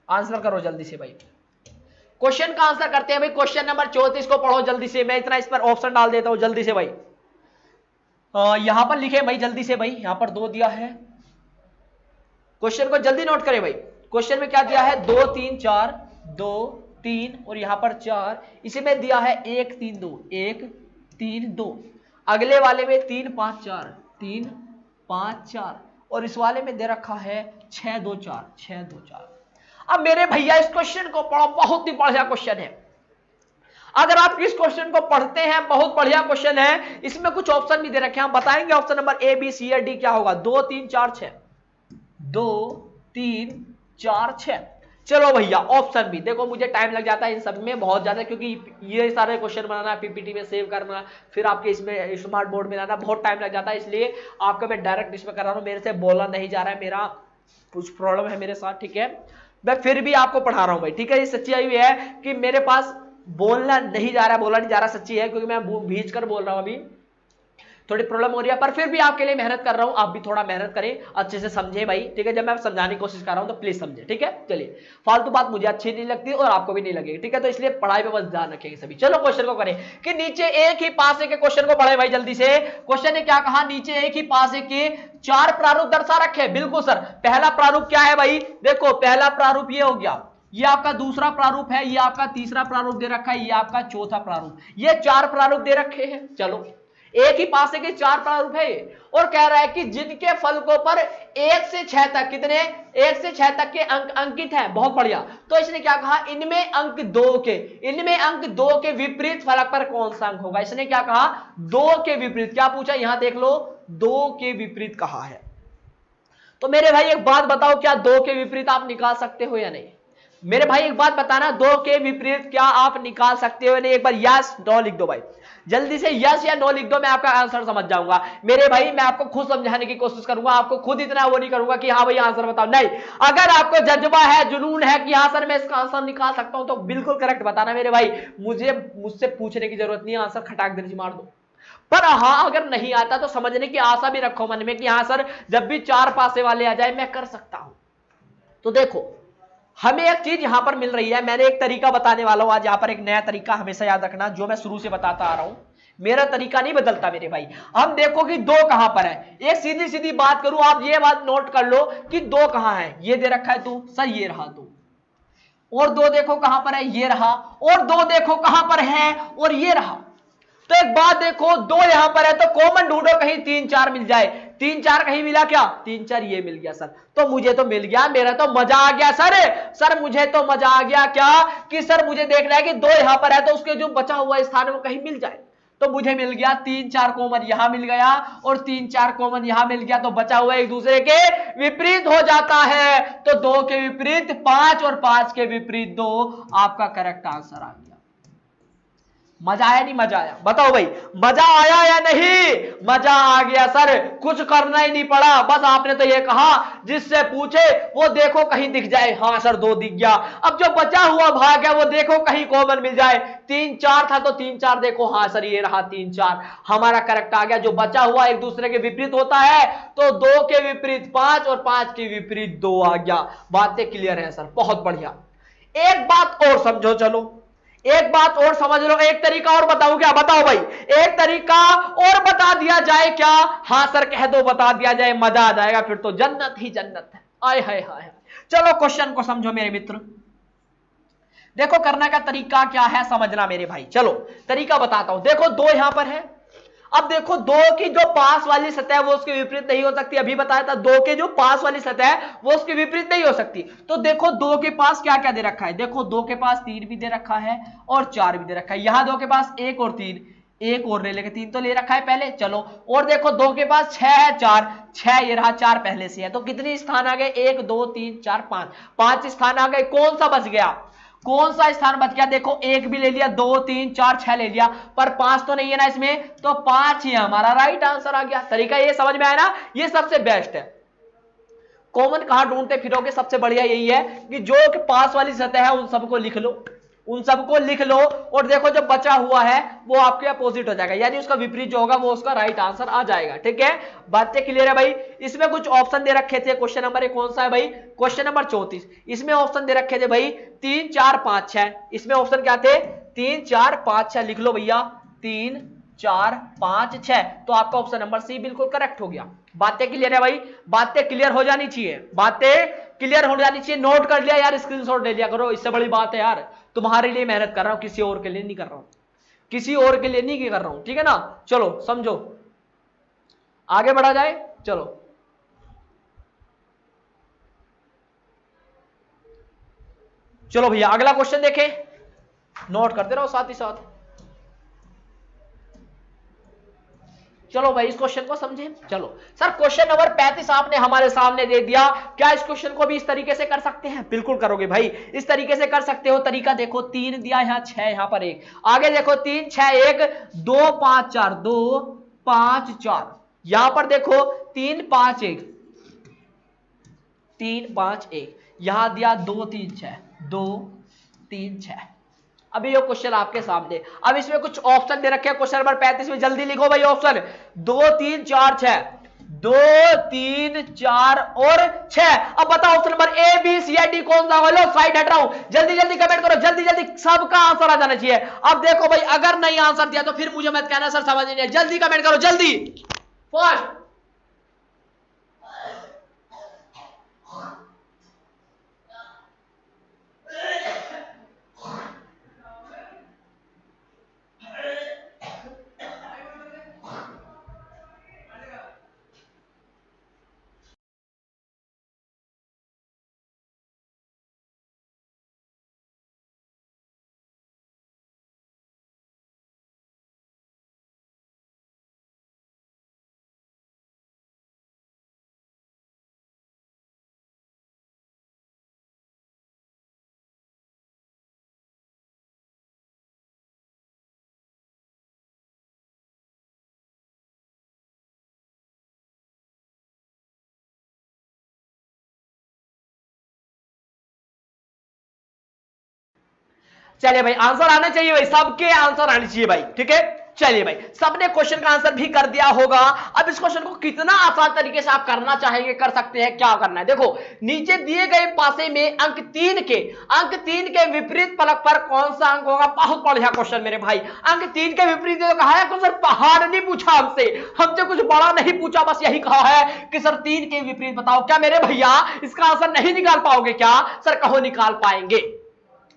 आंसर करो जल्दी से भाई। क्वेश्चन का आंसर करते हैं भाई। क्वेश्चन नंबर 34 को पढ़ो जल्दी से, मैं इतना इस पर ऑप्शन डाल देता हूं जल्दी से भाई। यहां पर लिखे भाई जल्दी से भाई, यहां पर 2 दिया है, क्वेश्चन को जल्दी नोट करें भाई। क्वेश्चन में क्या दिया है, 2 3 4, 2 3 और यहां पर 4, इसी में दिया है 1 3 2, 1 3 2। अगले वाले में 3 5 4, 3 5 4, और इस वाले में दे रखा है 6 2 4, 6 2 4। अब मेरे भैया इस क्वेश्चन को पढ़ो, बहुत ही बढ़िया क्वेश्चन है। अगर आप इस क्वेश्चन को पढ़ते हैं, बहुत बढ़िया क्वेश्चन है। इसमें कुछ ऑप्शन भी दे रखे हैं, हम बताएंगे option number A B C या डी क्या होगा। 2 3 4 6, 2 3 4 6। चलो भैया ऑप्शन भी देखो, मुझे टाइम लग जाता है इन सब में बहुत ज्यादा, क्योंकि ये सारे क्वेश्चन बनाना, पीपीटी में सेव करना, फिर आपके इसमें स्मार्ट बोर्ड में लाना, बहुत टाइम लग जाता है। इसलिए आपका मैं डायरेक्ट इसमें कर रहा हूं, मेरे से बोला नहीं जा रहा है, मेरा कुछ प्रॉब्लम है मेरे साथ, ठीक है। मैं फिर भी आपको पढ़ा रहा हूं भाई, ठीक है। ये सच्चाई है कि मेरे पास बोलना नहीं जा रहा, सच्ची है, क्योंकि मैं भीज कर बोल रहा हूं, अभी थोड़ी प्रॉब्लम हो रही है, पर फिर भी आपके लिए मेहनत कर रहा हूं। आप भी थोड़ा मेहनत करें, अच्छे से समझे भाई, ठीक है। जब मैं समझाने की कोशिश कर रहा हूं तो प्लीज समझे, ठीक है। चलिए, फालतू बात मुझे अच्छी नहीं लगती और आपको भी नहीं लगेगी, ठीक है। तो इसलिए पढ़ाई पे बस ध्यान रखेंगे सभी। चलो क्वेश्चन को करें कि नीचे एक ही पासे के क्वेश्चन को पढ़े भाई जल्दी से। क्वेश्चन ने क्या कहा, नीचे एक ही पासे के 4 प्रारूप दर्शा रखे। बिल्कुल सर, पहला प्रारूप क्या है भाई, देखो पहला प्रारूप ये हो गया, ये आपका दूसरा प्रारूप है, ये आपका तीसरा प्रारूप दे रखा है, ये आपका चौथा प्रारूप, ये 4 प्रारूप दे रखे हैं। चलो एक ही पासे के 4 प्रारूप है ये, और कह रहा है कि जिनके फलकों पर 1 से 6 तक, कितने, 1 से 6 तक के अंक अंकित हैं। बहुत बढ़िया। तो इसने क्या कहा, इनमें अंक 2 के विपरीत फलक पर कौन सा अंक होगा। इसने क्या कहा, 2 के विपरीत। क्या पूछा, यहां देख लो दो के विपरीत कहाँ है। तो मेरे भाई एक बात बताओ, क्या दो के विपरीत आप निकाल सकते हो या नहीं? मेरे भाई एक बात बताना, दो के विपरीत क्या आप निकाल सकते हो या नहीं? एक बार यस नो लिख दो भाई, जल्दी से यस या नो लिख दो, मैं आपका आंसर समझ जाऊंगा। मेरे भाई मैं आपको खुद समझाने की कोशिश करूंगा, आपको खुद इतना वो नहीं करूंगा कि हाँ भाई आंसर बताओ, नहीं। अगर आपको जज्बा है, जुनून है कि हाँ सर मैं इसका आंसर निकाल सकता हूं, तो बिल्कुल करेक्ट बताना मेरे भाई, मुझसे पूछने की जरूरत नहीं है, आंसर खटाक दर्जी मार दो। पर हाँ अगर नहीं आता तो समझने की आशा भी रखो मन में कि हाँ सर जब भी चार पासे वाले आ जाए मैं कर सकता हूं। तो देखो हमें एक चीज यहां पर मिल रही है, मैंने एक तरीका बताने वाला हूं आज यहां पर, एक नया तरीका, हमेशा याद रखना जो मैं शुरू से बताता आ रहा हूं, मेरा तरीका नहीं बदलता मेरे भाई। हम देखो कि दो कहां पर है, एक सीधी सीधी बात करूं, आप ये बात नोट कर लो कि दो कहां है, ये दे रखा है दो, सर ये रहा दो, और दो देखो कहां पर है, ये रहा, और दो देखो कहां पर है, और ये रहा। तो एक बात देखो, दो यहां पर है तो कॉमन ढूंढो, कहीं तीन चार मिल जाए, तीन चार कहीं मिला क्या, तीन चार ये मिल गया सर, तो मुझे तो मिल गया, मेरा तो मजा आ गया सर। सर मुझे तो मजा आ गया क्या, कि सर मुझे देखना है कि दो यहां पर है तो उसके जो बचा हुआ स्थान है वो कहीं मिल जाए, तो मुझे मिल गया तीन चार कॉमन यहां मिल गया और तीन चार कॉमन यहां मिल गया, तो बचा हुआ एक दूसरे के विपरीत हो जाता है, तो दो के विपरीत पांच और पांच के विपरीत दो, आपका करेक्ट आंसर आ गया। मजा आया नहीं मजा आया, बताओ भाई मजा आया या नहीं? मजा आ गया सर, कुछ करना ही नहीं पड़ा, बस आपने तो ये कहा जिससे पूछे वो देखो कहीं दिख जाए, हाँ सर दो दिख गया, अब जो बचा हुआ भाग है वो देखो कहीं कॉमन मिल जाए, तीन चार था तो तीन चार देखो, हाँ सर ये रहा तीन चार, हमारा करेक्ट आ गया। जो बचा हुआ एक दूसरे के विपरीत होता है, तो दो के विपरीत पांच और पांच के विपरीत दो आ गया। बातें क्लियर है सर, बहुत बढ़िया। एक बात और समझो, चलो एक बात और समझ लो, एक तरीका और बताऊं क्या, बताओ भाई, एक तरीका और बता दिया जाए क्या? हाँ सर कह दो, बता दिया जाए, मजा आ जाएगा, फिर तो जन्नत ही जन्नत है, आय हाय हाय। चलो क्वेश्चन को समझो मेरे मित्र, देखो करने का तरीका क्या है समझना मेरे भाई, चलो तरीका बताता हूं। देखो दो यहां पर है, अब देखो दो की जो पास वाली सतह है वो उसके विपरीत नहीं हो सकती, अभी बताया था दो के जो पास वाली सतह है वो उसके विपरीत नहीं हो सकती। तो देखो दो के पास क्या क्या दे रखा है, देखो दो के पास तीन भी दे रखा है और चार भी दे रखा है, यहां दो के पास एक और तीन, एक और ले लेके तीन तो ले रखा है पहले, चलो और देखो दो के पास छह है, चार छह ये रहा, चार पहले से है, तो कितने स्थान आ गए, एक दो तीन चार पांच, पांच स्थान आ गए, कौन सा बच गया, कौन सा स्थान बच गया, देखो एक भी ले लिया, दो तीन चार छह ले लिया, पर पांच तो नहीं है ना इसमें, तो पांच ही हमारा राइट आंसर आ गया। तरीका ये समझ में आया ना, ये सबसे बेस्ट है। कॉमन कहां ढूंढते फिरोगे, सबसे बढ़िया यही है कि जो कि पास वाली सतह है उन सबको लिख लो, उन सबको लिख लो, और देखो जब बचा हुआ है वो आपके अपोजिट हो जाएगा, यानी उसका विपरीत जो होगा वो उसका राइट आंसर आ जाएगा। ठीक है, बातें क्लियर है भाई? इसमें कुछ ऑप्शन दे रखे थे, क्वेश्चन नंबर एक कौन सा है भाई, क्वेश्चन नंबर 34, इसमें ऑप्शन दे रखे थे भाई तीन चार पांच छह, इसमें ऑप्शन क्या थे, तीन चार पांच छह, लिख लो भैया, तीन चार पांच छह, तो आपका ऑप्शन नंबर सी बिल्कुल करेक्ट हो गया। बातें क्लियर है भाई? बातें क्लियर हो जानी चाहिए, बातें क्लियर हो जानी चाहिए, नोट कर लिया यार, स्क्रीनशॉट ले लिया करो, इससे बड़ी बात है यार, तुम्हारे लिए मेहनत कर रहा हूं, किसी और के लिए नहीं कर रहा हूं, किसी और के लिए नहीं कर रहा हूं, ठीक है ना? चलो समझो, आगे बढ़ा जाए, चलो चलो भैया अगला क्वेश्चन देखें, नोट करते रहो साथ ही साथ। चलो भाई इस क्वेश्चन को समझे, चलो सर क्वेश्चन नंबर 35 आपने हमारे सामने दे दिया, क्या इस क्वेश्चन को भी इस तरीके से कर सकते हैं? बिल्कुल करोगे भाई, इस तरीके से कर सकते हो। तरीका देखो, तीन दिया यहां, छह यहां पर एक, आगे देखो तीन छह एक, दो पांच चार, दो पांच चार, यहां पर देखो तीन पांच एक, तीन पांच एक, यहां दिया दो तीन छह, दो तीन छह। अभी ये क्वेश्चन आपके सामने, अब इसमें कुछ ऑप्शन दे रखे हैं क्वेश्चन नंबर 35 में, जल्दी लिखो भाई ऑप्शन, दो तीन चार छह, दो तीन चार और छह। अब बताओ option number A B C या डी कौन सा होगा, साइड हट रहा हूं, जल्दी जल्दी कमेंट करो, जल्दी जल्दी, सबका आंसर आ जाना चाहिए। अब देखो भाई अगर नहीं आंसर दिया तो फिर मुझे मत कहना सर समझ नहीं है, जल्दी कमेंट करो जल्दी, फास्ट। चलिए भाई आंसर आना चाहिए भाई, सबके आंसर आने चाहिए भाई, ठीक है। चलिए भाई सबने क्वेश्चन का आंसर भी कर दिया होगा। अब इस क्वेश्चन को कितना आसान तरीके से आप करना चाहेंगे कर सकते हैं। क्या करना है देखो, नीचे दिए गए पासे में अंक 3 के विपरीत फलक पर कौन सा अंक होगा। बहुत बढ़िया क्वेश्चन मेरे भाई, अंक 3 के विपरीत तो कहा है, सर पहाड़ नहीं पूछा हमसे कुछ बड़ा नहीं पूछा, बस यही कहा है कि सर 3 के विपरीत बताओ। क्या मेरे भैया इसका आंसर नहीं निकाल पाओगे क्या? सर कहो निकाल पाएंगे।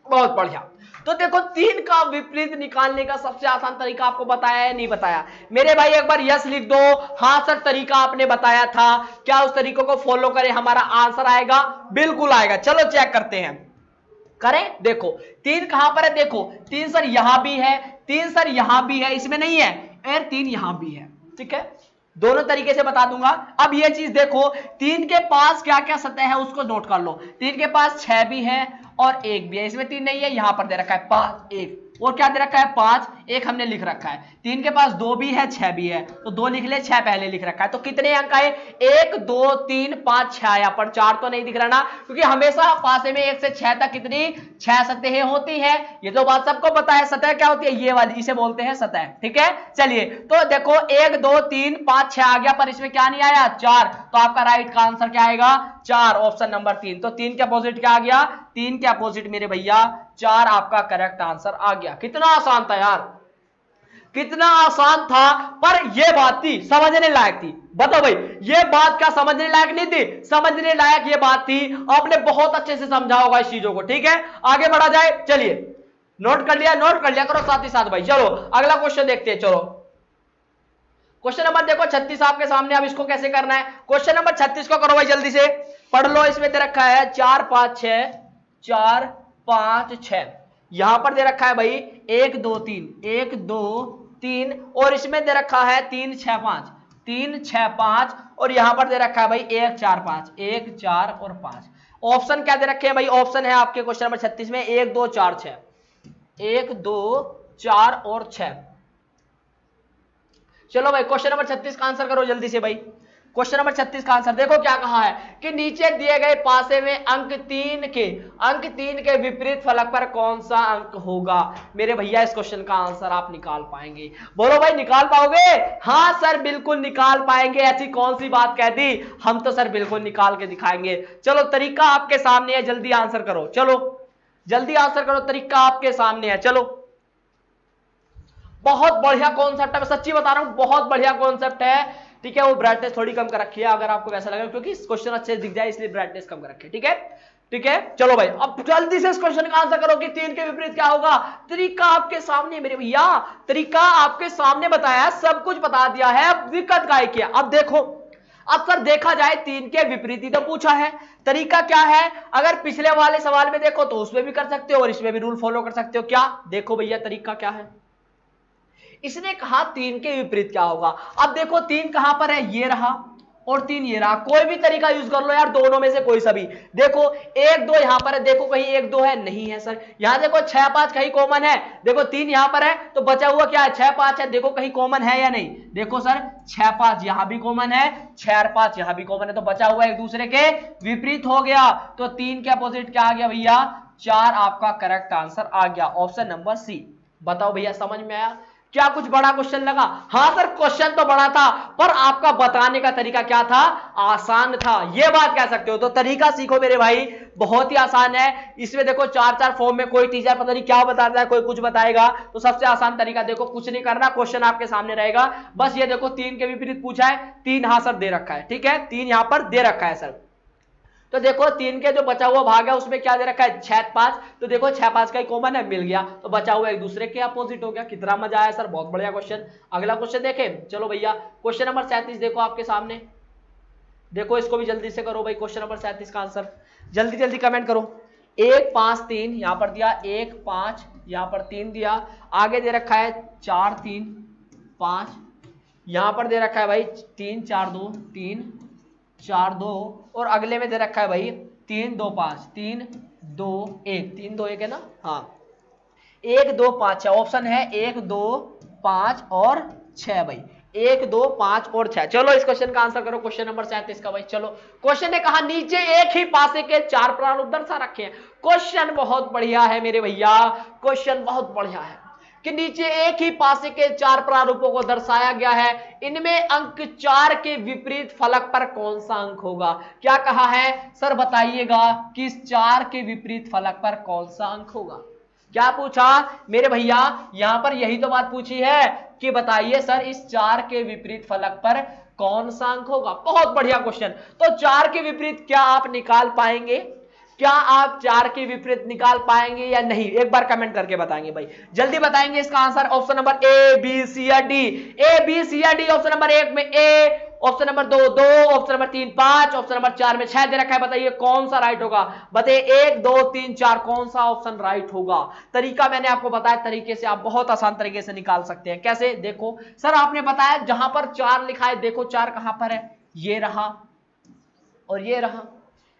बहुत बढ़िया। तो देखो 3 का विपरीत निकालने का सबसे आसान तरीका आपको बताया है, नहीं बताया? मेरे भाई एक बार यस लिख दो। हाँ सर तरीका आपने बताया था, क्या उस तरीकों को फॉलो करें हमारा आंसर आएगा? बिल्कुल आएगा। चलो चेक करते हैं, करें। देखो 3 कहां पर है, देखो 3 सर यहां भी है, 3 सर यहां भी है, इसमें नहीं है, और 3 यहां भी है, ठीक है। दोनों तरीके से बता दूंगा। अब ये चीज देखो 3 के पास क्या क्या सतह है उसको नोट कर लो। 3 के पास 6 भी है और 1 भी है, इसमें 3 नहीं है, यहां पर दे रखा है 5 1, और क्या दे रखा है 5 1 हमने लिख रखा है। 3 के पास 2 भी है 6 भी है, तो 2 लिख ले, 6 पहले लिख रखा है। तो कितने अंक आए? 1 2 3 5 6, यहां पर 4 तो नहीं दिख रहा ना, क्योंकि हमेशा पासे में 1 से 6 तक कितनी 6 सतहें होती है। ये तो बात सबको पता है। सतह क्या होती है? ये वाली, इसे बोलते हैं सतह, ठीक है। चलिए तो देखो 1 2 3 5 6 आ गया, पर इसमें क्या नहीं आया? 4। तो आपका राइट का आंसर क्या आएगा? 4, ऑप्शन नंबर 3। तो 3 के अपोजिट क्या आ गया? 3 के अपोजिट मेरे भैया 4 आपका करेक्ट आंसर आ गया। कितना आसान था यार, कितना आसान था, पर यह बात थी समझने लायक थी। बताओ भाई ये बात क्या समझने लायक नहीं थी? समझने लायक ये बात थी, आपने बहुत अच्छे से समझा होगा इस चीजों को, ठीक है। आगे बढ़ा जाए, चलिए नोट कर लिया करो साथ ही साथ भाई। चलो अगला क्वेश्चन देखते हैं। चलो क्वेश्चन नंबर देखो 36 आपके सामने। अब इसको कैसे करना है? क्वेश्चन नंबर 36 को करो भाई जल्दी से, पढ़ लो। इसमें दे रखा है 4 5 6, 4 5 6, यहां पर दे रखा है भाई 1 2 3, 1 2 3, और इसमें दे रखा है 3 6 5, 3 6 5, और यहां पर दे रखा है भाई 1 4 5, 1 4 और 5। ऑप्शन क्या दे रखे हैं भाई? ऑप्शन है आपके क्वेश्चन नंबर 36 में 1 2 4 6, 1 2 4 और 6। चलो भाई क्वेश्चन नंबर 36 का आंसर करो जल्दी से भाई। क्वेश्चन नंबर 36 का आंसर देखो क्या कहा है कि नीचे दिए गए पासे में अंक 3 के विपरीत फलक पर कौन सा अंक होगा। मेरे भैया इस क्वेश्चन का आंसर आप निकाल पाएंगे? बोलो भाई निकाल पाओगे? हाँ सर बिल्कुल निकाल पाएंगे। ऐसी कौन सी बात कह दी? हम तो सर बिल्कुल निकाल के दिखाएंगे। चलो तरीका आपके सामने है, जल्दी आंसर करो। चलो जल्दी आंसर करो, तरीका आपके सामने है। चलो बहुत बढ़िया कॉन्सेप्ट है, मैं सच्ची बता रहा हूं, बहुत बढ़िया कॉन्सेप्ट है, ठीक है। वो ब्राइटनेस थोड़ी कम कर रखी है अगर आपको वैसा लगे, क्योंकि क्वेश्चन अच्छे से दिख जाए इसलिए ब्राइटनेस कम कर रखी है, ठीक है। ठीक है चलो भाई अब जल्दी से इस क्वेश्चन का आंसर करो कि 3 के विपरीत क्या होगा। तरीका आपके सामने मेरे भैया, तरीका आपके सामने बताया है, सब कुछ बता दिया है, अब दिक्कत काय किया। अब देखो अब सर देखा जाए 3 के विपरीत ही तो पूछा है, तरीका क्या है? अगर पिछले वाले सवाल में देखो तो उसमें भी कर सकते हो और इसमें भी रूल फॉलो कर सकते हो। क्या देखो भैया तरीका क्या है? इसने कहा 3 के विपरीत क्या होगा। अब देखो 3 कहां पर है? ये रहा, और 3 ये रहा। कोई भी तरीका यूज कर लो यार, दोनों में से कोई सा भी। देखो 1 2 यहां पर है, देखो कहीं 1 2 है, नहीं है सर। यहां देखो 6 5 कहीं कॉमन है, देखो 3 यहां पर है, तो बचा हुआ क्या है? 6 5 है, देखो कहीं कॉमन है या नहीं। देखो सर 6 5 यहां भी कॉमन है, 6 और 5 यहां भी कॉमन है, तो बचा हुआ एक दूसरे के विपरीत हो गया। तो 3 के अपोजिट क्या आ गया भैया? 4 आपका करेक्ट आंसर आ गया, ऑप्शन नंबर सी। बताओ भैया समझ में आया? क्या कुछ बड़ा क्वेश्चन लगा? हाँ सर क्वेश्चन तो बड़ा था, पर आपका बताने का तरीका क्या था? आसान था, ये बात कह सकते हो। तो तरीका सीखो मेरे भाई, बहुत ही आसान है। इसमें देखो 4 फॉर्म में, कोई टीचर पता नहीं क्या बताता है, कोई कुछ बताएगा, तो सबसे आसान तरीका देखो, कुछ नहीं करना, क्वेश्चन आपके सामने रहेगा। बस ये देखो 3 के विपरीत पूछा है, 3 हाँ सर दे रखा है, ठीक है, 3 यहां पर दे रखा है सर। तो देखो 3 के जो बचा हुआ भाग है उसमें क्या दे रखा है? 6 5, तो देखो 6 5 का ही कॉमन है, मिल गया, तो बचा हुआ एक दूसरे के अपोजिट हो गया। कितना मजा आया सर, बहुत बढ़िया क्वेश्चन। अगला क्वेश्चन देखें, चलो भैया क्वेश्चन नंबर 37 देखो आपके सामने, देखो इसको भी जल्दी से करो भाई। क्वेश्चन नंबर 37 का आंसर जल्दी जल्दी कमेंट करो। 1 5 3 यहां पर दिया, 1 5 यहां पर 3 दिया, आगे दे रखा है 4 3 5, यहां पर दे रखा है भाई 3 4 2 3 4 2, और अगले में दे रखा है भाई 3 2 5 3 2 1, 3 2 1 है ना, हाँ 1 2 5 6, ऑप्शन है 1 2 5 और 6 भाई। 1 2 5 और 6। चलो इस क्वेश्चन का आंसर करो, क्वेश्चन नंबर 37 का भाई। चलो क्वेश्चन ने कहा नीचे एक ही पासे के 4 प्रारूप दर्शा रखे हैं। क्वेश्चन बहुत बढ़िया है मेरे भैया, क्वेश्चन बहुत बढ़िया है कि नीचे एक ही पासे के 4 प्रारूपों को दर्शाया गया है, इनमें अंक 4 के विपरीत फलक पर कौन सा अंक होगा। क्या कहा है सर बताइएगा कि इस 4 के विपरीत फलक पर कौन सा अंक होगा। क्या पूछा मेरे भैया, यहां पर यही तो बात पूछी है कि बताइए सर इस 4 के विपरीत फलक पर कौन सा अंक होगा। बहुत बढ़िया क्वेश्चन। तो 4 के विपरीत क्या आप निकाल पाएंगे, क्या आप 4 के विपरीत निकाल पाएंगे या नहीं, एक बार कमेंट करके बताएंगे भाई, जल्दी बताएंगे इसका answer. Option number A B C या डी, ए बी सी या डी। ऑप्शन नंबर 1 में A, option number 2 2, option number 3 5, option number 4 में 6 दे रखा है। बताइए कौन सा राइट होगा, बताइए 1 2 3 4 कौन सा ऑप्शन राइट होगा। तरीका मैंने आपको बताया, तरीके से आप बहुत आसान तरीके से निकाल सकते हैं। कैसे, देखो सर आपने बताया जहां पर 4 लिखा है, देखो 4 कहां पर है, ये रहा और ये रहा।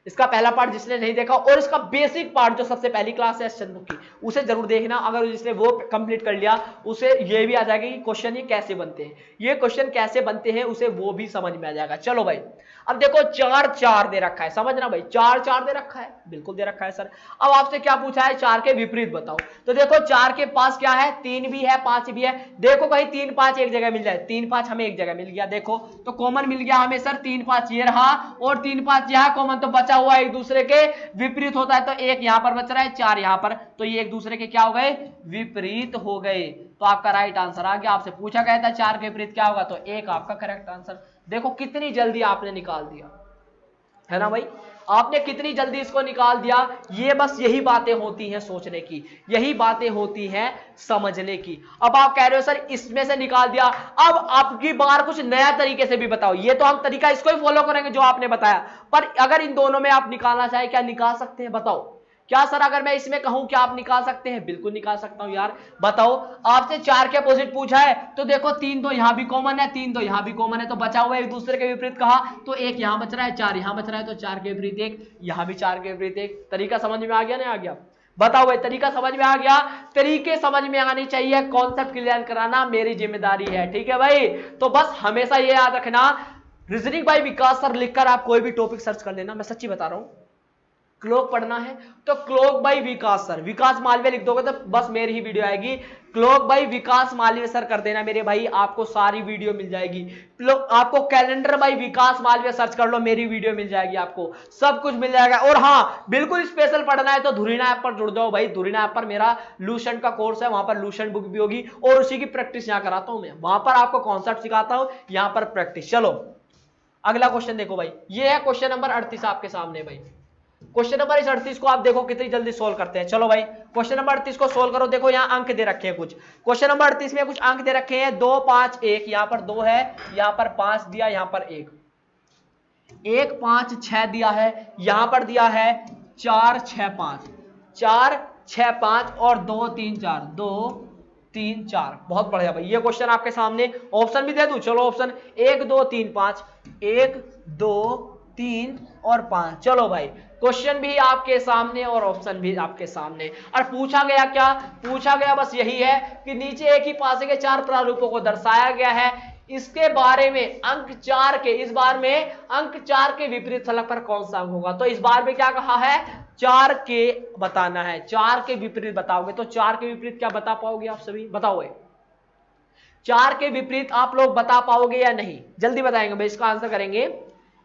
इसका पहला पार्ट जिसने नहीं देखा और इसका बेसिक पार्ट जो सबसे पहली क्लास है चंदू की, उसे जरूर देखना। अगर जिसने वो कंप्लीट कर लिया उसे ये भी आ जाएगा कि क्वेश्चन ये कैसे बनते हैं, ये क्वेश्चन कैसे बनते हैं उसे वो भी समझ में आ जाएगा। चलो भाई अब देखो 4 4 दे रखा है, समझना भाई 4 4 दे रखा है, बिल्कुल दे रखा है सर। अब आपसे क्या पूछा है, 4 के विपरीत बताओ। तो देखो 4 के पास क्या है, 3 भी है 5 भी है। देखो कहीं 3 5 एक जगह मिल जाए, 3 5 हमें एक जगह मिल गया, देखो तो कॉमन मिल गया हमें सर 3 5 ये रहा और 3 5 यहां कॉमन, तो बचा हुआ एक दूसरे के विपरीत होता है। तो एक यहां पर बच रहा है, 4 यहां पर, तो ये एक दूसरे के क्या हो गए, विपरीत हो गए। तो आपका राइट आंसर आ गया। आपसे पूछा गया था 4 के विपरीत क्या होगा, तो एक आपका करेक्ट आंसर। देखो कितनी जल्दी आपने निकाल दिया है ना भाई, आपने कितनी जल्दी इसको निकाल दिया। ये बस यही बातें होती हैं सोचने की, यही बातें होती हैं समझने की। अब आप कह रहे हो सर इसमें से निकाल दिया, अब आपकी बार कुछ नया तरीके से भी बताओ। ये तो हम तरीका इसको ही फॉलो करेंगे जो आपने बताया, पर अगर इन दोनों में आप निकालना चाहे, क्या निकाल सकते हैं बताओ। क्या सर अगर मैं इसमें कहूं कि आप निकाल सकते हैं, बिल्कुल निकाल सकता हूं यार। बताओ आपसे 4 के अपोजिट पूछा है, तो देखो 3 तो यहां भी कॉमन है, 3 तो यहां भी कॉमन है, तो बचा हुआ एक दूसरे के विपरीत कहा, तो एक यहां बच रहा है, 4 यहां बच रहा है, तो 4 के विपरीत एक, यहां भी 4 के विपरीत एक। तरीका समझ में आ गया ना, आ गया। बताओ भाई तरीका समझ में आ गया। तरीके समझ में आनी चाहिए, कॉन्सेप्ट क्लियर कराना मेरी जिम्मेदारी है, ठीक है भाई। तो बस हमेशा ये याद रखना, रीजनिंग बाय विकास सर लिखकर आप कोई भी टॉपिक सर्च कर लेना, मैं सच्ची बता रहा हूं। क्लोक पढ़ना है तो clock by Vikas sir, Vikas Malviya लिख दोगे तो बस मेरी ही वीडियो आएगी। Clock by Vikas Malviya sir कर देना मेरे भाई, आपको सारी वीडियो मिल जाएगी। आपको calendar by Vikas Malviya search कर लो, मेरी वीडियो मिल जाएगी, आपको सब कुछ मिल जाएगा। और हाँ बिल्कुल स्पेशल पढ़ना है तो धुरीना ऐप पर जुड़ जाओ भाई। धुरीना ऐप पर मेरा लूसेंट का कोर्स है, वहां पर लूसेंट बुक भी होगी और उसी की प्रैक्टिस यहाँ कराता हूं मैं, वहां पर आपको कॉन्सेप्ट सिखाता हूं, यहाँ पर प्रैक्टिस। चलो अगला क्वेश्चन देखो भाई, ये है क्वेश्चन नंबर 38 आपके सामने भाई। क्वेश्चन नंबर 38 को आप देखो कितनी जल्दी सोल्व करते हैं। चलो भाई क्वेश्चन नंबर 38 को सोल्व करो। देखो यहाँ अंक दे रखे हैं कुछ, क्वेश्चन नंबर 38 में कुछ अंक दे रखे हैं 2 5 1, यहाँ पर 2 है, यहाँ पर 5 दिया, यहाँ पर 1 1 5 6 दिया है, यहाँ पर दिया है 4 6 5 4 6 5 और 2 3 4 2 3 4। बहुत बढ़िया भाई, ये क्वेश्चन आपके सामने। ऑप्शन भी दे दूं, चलो ऑप्शन 1 2 3 5, 1 2 3 और 5। चलो भाई क्वेश्चन भी आपके सामने और ऑप्शन भी आपके सामने। और पूछा गया क्या, पूछा गया बस यही है कि नीचे एक ही पासे के 4 प्रारूपों को दर्शाया गया है, इसके बारे में अंक 4 के, इस बार में अंक 4 के विपरीत फलक पर कौन सा अंक होगा। तो इस बार में क्या कहा है, 4 के बताना है, 4 के विपरीत बताओगे। तो 4 के विपरीत क्या बता पाओगे आप सभी, बताओ 4 के विपरीत आप लोग बता पाओगे या नहीं, जल्दी बताएंगे भाई, इसका आंसर करेंगे।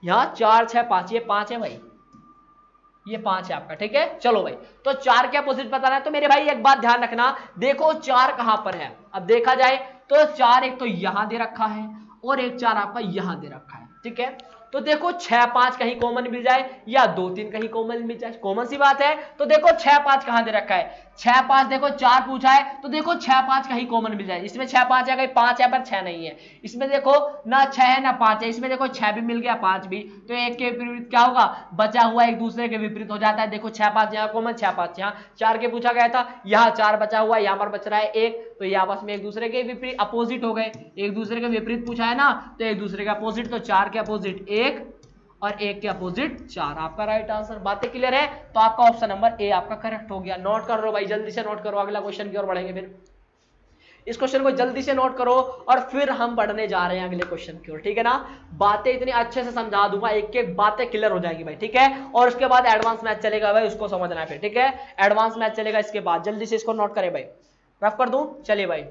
यहां 4 6 5, ये 5 है भाई, ये 5 है आपका, ठीक है। चलो भाई तो 4 के अपोजिट बताना है। तो मेरे भाई एक बात ध्यान रखना, देखो 4 कहां पर है, अब देखा जाए तो 4 एक तो यहां दे रखा है और एक 4 आपका यहां दे रखा है, ठीक है। तो देखो 6 5 कहीं कॉमन मिल जाए या 2 3 कहीं कॉमन मिल जाए, कॉमन सी बात है। तो देखो 6 5 कहां दे रखा है, 6 5 देखो 4 पूछा है, तो देखो 6 5 कहीं कॉमन मिल जाए। इसमें 6 5 है, कहीं 5 है पर 6 नहीं है। इसमें देखो ना 6 है ना 5 है, इसमें देखो 6 भी मिल गया 5 भी, तो एक के विपरीत क्या होगा, बचा हुआ एक दूसरे के विपरीत हो जाता है। देखो 6 5 यहाँ कॉमन, 6 5 यहाँ, 4 के पूछा गया था, यहाँ 4 बचा हुआ, यहाँ पर बच रहा है 1, तो ये आपस में एक दूसरे के विपरीत अपोजिट हो गए। एक दूसरे के विपरीत पूछा है ना, तो एक दूसरे के अपोजिट, तो 4 के अपोजिट 1 और 1 के अपोजिट 4, आपका राइट आंसर। बातें क्लियर है, तो आपका ऑप्शन नंबर ए आपका करेक्ट हो गया। नोट कर लो भाई, जल्दी से नोट करो, अगला क्वेश्चन की ओर बढ़ेंगे फिर। इस क्वेश्चन को जल्दी से नोट करो और फिर हम बढ़ने जा रहे हैं अगले क्वेश्चन की ओर, ठीक है ना। बातें इतनी अच्छे से समझा दूंगा, एक एक बातें क्लियर हो जाएगी भाई, ठीक है। और उसके बाद एडवांस मैथ चलेगा भाई, उसको समझना है फिर, ठीक है। एडवांस मैथ चलेगा इसके बाद, जल्दी से इसको नोट करें भाई, रफ कर दूं, चलिए भाई।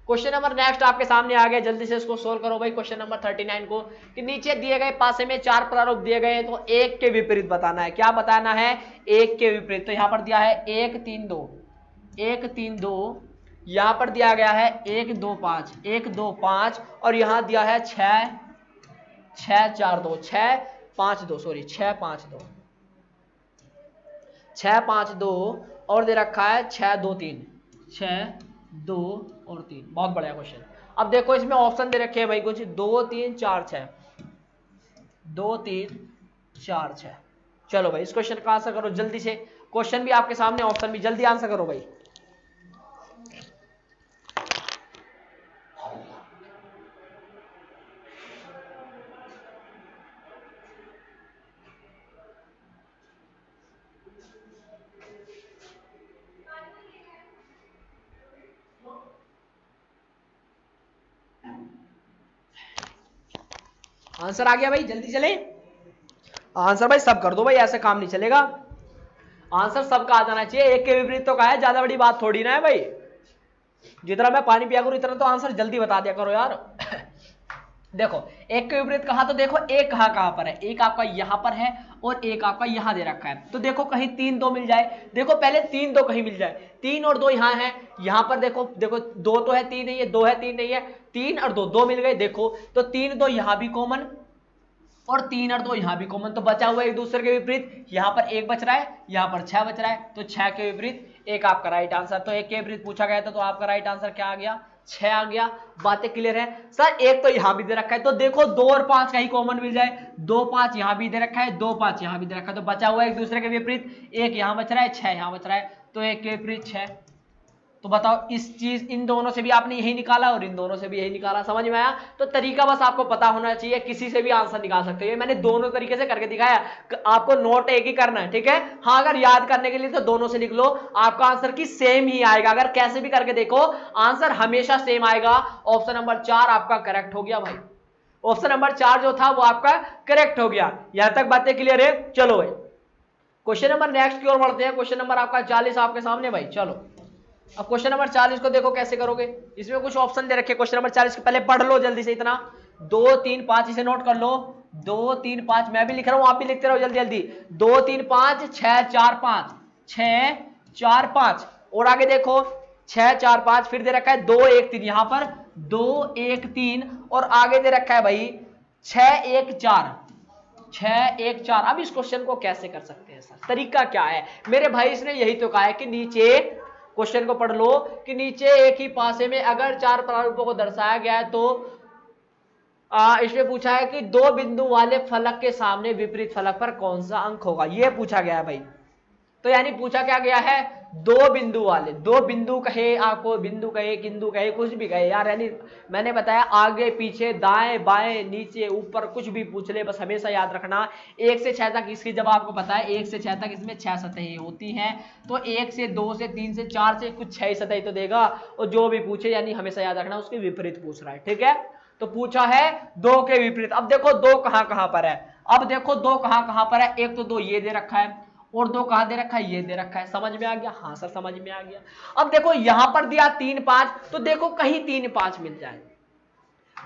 क्वेश्चन नंबर नेक्स्ट आपके सामने आ गया, जल्दी से इसको सोल्व करो भाई। क्वेश्चन नंबर 39 को, कि नीचे दिए गए पासे में 4 प्रारूप दिए गए हैं, तो एक के विपरीत बताना है। क्या बताना है? एक के विपरीत। तो यहां पर दिया है 1 3 2, 1 3 2, यहां पर दिया गया है 1 2 5, 1 2 5, और यहां दिया है 6 6 4 2, 6 5 2, सॉरी 6 5 2, 6 5 2, और दे रखा है 6 2 3, 6 2 और 3। बहुत बढ़िया क्वेश्चन। अब देखो इसमें ऑप्शन दे रखे हैं भाई कुछ 2 3 4 6, 2 3 4 6। चलो भाई इस क्वेश्चन का आंसर करो जल्दी से, क्वेश्चन भी आपके सामने, ऑप्शन भी, जल्दी आंसर करो भाई। आंसर आ गया भाई, जल्दी चले आंसर भाई, सब कर दो भाई, ऐसे काम नहीं चलेगा। आंसर सबका आ जाना चाहिए, एक के विपरीत तो का है, ज्यादा बड़ी बात थोड़ी ना है भाई। जितना मैं पानी पिया करूं इतना तो आंसर जल्दी बता दिया करो यार। देखो एक के विपरीत कहा, तो देखो एक कहां पर है, एक आपका यहां पर है और एक आपका यहां दे रखा है। तो देखो कहीं 3 2 मिल जाए, देखो पहले 3 2 कहीं मिल जाए, 3 और 2 यहां है, यहां पर देखो देखो 2 तो है 3 नहीं है, 2 है 3 नहीं है, 3 और 2 2 मिल गए। देखो तो 3 2 यहां भी कॉमन और 3 और 2 यहां भी कॉमन, तो बचा हुआ एक दूसरे के विपरीत। यहां पर 1 बच रहा है, यहां पर 6 बच रहा है, तो 6 के विपरीत 1 आपका राइट आंसर। तो 1 के विपरीत पूछा गया था, तो आपका राइट आंसर क्या आ गया? 6 आ गया। बातें क्लियर है सर? एक तो यहां भी दे रखा है, तो देखो 2 और 5 कहीं कॉमन मिल जाए, 2 5 यहां भी दे रखा है, 2 5 यहां भी दे रखा है, तो बचा हुआ एक दूसरे के विपरीत, 1 यहां बच रहा है, 6 यहां बच रहा है, तो 1 के विपरीत 6। तो बताओ इस चीज, इन दोनों से भी आपने यही निकाला और इन दोनों से भी यही निकाला, समझ में आया? तो तरीका बस आपको पता होना चाहिए, किसी से भी आंसर निकाल सकते हो। मैंने दोनों तरीके से करके दिखाया, आपको नोट एक ही करना है, ठीक है। हाँ अगर याद करने के लिए तो दोनों से लिख लो, आपका आंसर की सेम ही आएगा। अगर कैसे भी करके देखो आंसर हमेशा सेम आएगा। ऑप्शन नंबर 4 आपका करेक्ट हो गया भाई, ऑप्शन नंबर 4 जो था वो आपका करेक्ट हो गया। यहां तक बातें क्लियर है? चलो भाई क्वेश्चन नंबर नेक्स्ट की ओर बढ़ते हैं। क्वेश्चन नंबर आपका 40 आपके सामने भाई। चलो अब क्वेश्चन नंबर 40 को देखो कैसे करोगे। इसमें कुछ ऑप्शन दे रखे क्वेश्चन नंबर 40 के, पहले पढ़ लो जल्दी से इतना, 2 3 5 इसे नोट कर लो, 2 3 5, मैं भी लिख रहा हूं आप भी लिखते रहो जल्दी जल्दी। 2 3 5 6 4 5, 6 4 5, और आगे देखो 6 4 5, फिर दे रखा है 2 1 3, यहां पर 2 1 3, और आगे दे रखा है भाई 6 1 4, 6 1 4। अब इस क्वेश्चन को कैसे कर सकते हैं सर, तरीका क्या है मेरे भाई? इसने यही तो कहा है कि नीचे, क्वेश्चन को पढ़ लो, कि नीचे एक ही पासे में अगर 4 प्रारूपों को दर्शाया गया है, तो इसमें पूछा है कि 2 बिंदु वाले फलक के सामने विपरीत फलक पर कौन सा अंक होगा, यह पूछा गया है भाई। तो यानी पूछा क्या गया है? 2 बिंदु वाले, 2 बिंदु कहे, आपको बिंदु कहे, किंदु कहे, कुछ भी कहे यार, यानी मैंने बताया आगे पीछे दाएं बाएं नीचे ऊपर कुछ भी पूछ ले, बस हमेशा याद रखना 1 से 6 तक इसकी, जब आपको पता है 1 से 6 तक इसमें 6 सतहें होती हैं, तो 1 से 2 से 3 से 4 से कुछ 6 सतह तो देगा, और जो भी पूछे यानी हमेशा याद रखना उसके विपरीत पूछ रहा है, ठीक है। तो पूछा है 2 के विपरीत। अब देखो 2 कहां पर है, अब देखो 2 कहां पर है, एक तो 2 ये दे रखा है और 2 कहां दे रखा है, ये दे रखा है। समझ में आ गया? हाँ सर समझ में आ गया। अब देखो यहां पर दिया 3 5, तो देखो कहीं 3 5 मिल जाए,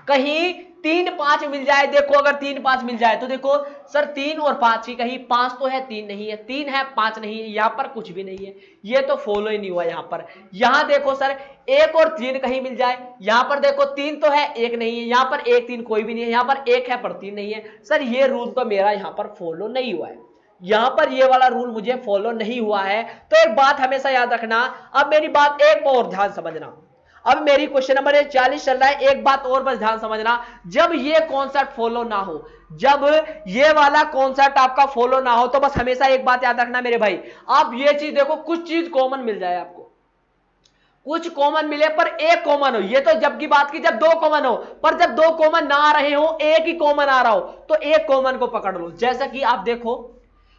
कहीं 3 5 मिल जाए। देखो अगर 3 5 मिल जाए तो देखो सर 3 और 5 की, कहीं 5 तो है 3 नहीं है, 3 है 5 नहीं है, यहां पर कुछ भी नहीं है, ये तो फॉलो ही नहीं हुआ यहां पर। यहां देखो सर 1 और 3 कहीं मिल जाए, यहां पर देखो 3 तो है 1 नहीं है, यहां पर 1 3 कोई भी नहीं है, यहां पर 1 है पर 3 नहीं है। सर ये रूल तो मेरा यहां पर फॉलो नहीं हुआ है, यहां पर ये वाला रूल मुझे फॉलो नहीं हुआ है। तो एक बात हमेशा याद रखना, अब मेरी बात एक और ध्यान समझना, अब मेरी क्वेश्चन नंबर 40 चल रहा है, एक बात और बस ध्यान समझना, जब ये कॉन्सेप्ट फॉलो ना हो, जब ये वाला कॉन्सेप्ट आपका फॉलो ना हो, तो बस हमेशा एक बात याद रखना मेरे भाई, आप ये चीज देखो, कुछ चीज कॉमन मिल जाए आपको, कुछ कॉमन मिले पर एक कॉमन हो, ये तो जब की बात की जब 2 कॉमन हो, पर जब 2 कॉमन ना आ रहे हो, एक ही कॉमन आ रहा हो, तो एक कॉमन को पकड़ लो। जैसा कि आप देखो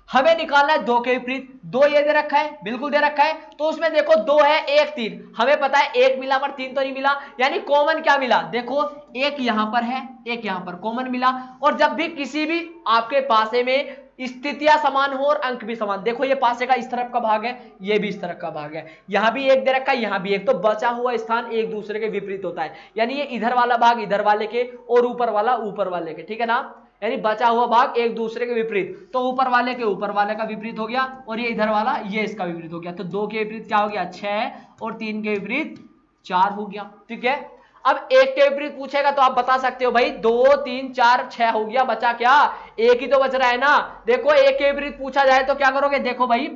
हमें निकालना है 2 के विपरीत, दो ये दे रखा है, बिल्कुल दे रखा है, तो उसमें देखो दो है, एक तीन, हमें पता है एक मिला पर तीन तो नहीं मिला, यानी कॉमन क्या मिला, देखो एक यहां पर है, एक यहां पर, कॉमन मिला। और जब भी किसी भी आपके पासे में स्थितियां समान हो और अंक भी समान, देखो ये पासे का इस तरफ का भाग है, ये भी इस तरफ का भाग है, यहां भी एक दे रखा है, यहां भी एक, तो बचा हुआ स्थान एक दूसरे के विपरीत होता है, यानी ये इधर वाला भाग इधर वाले के और ऊपर वाला ऊपर वाले के, ठीक है ना, यानी बचा हुआ भाग एक दूसरे के विपरीत, तो ऊपर वाले के ऊपर वाले का विपरीत हो गया और ये इधर वाला ये इसका विपरीत हो गया, तो दो के विपरीत क्या हो गया 6 और 3 के विपरीत 4 हो गया, ठीक है। अब एक के विपरीत पूछेगा तो आप बता सकते हो भाई 2 3 4 6 हो गया, बचा क्या, एक ही तो बच रहा है ना। देखो एक के विपरीत पूछा जाए तो क्या करोगे, देखो भाई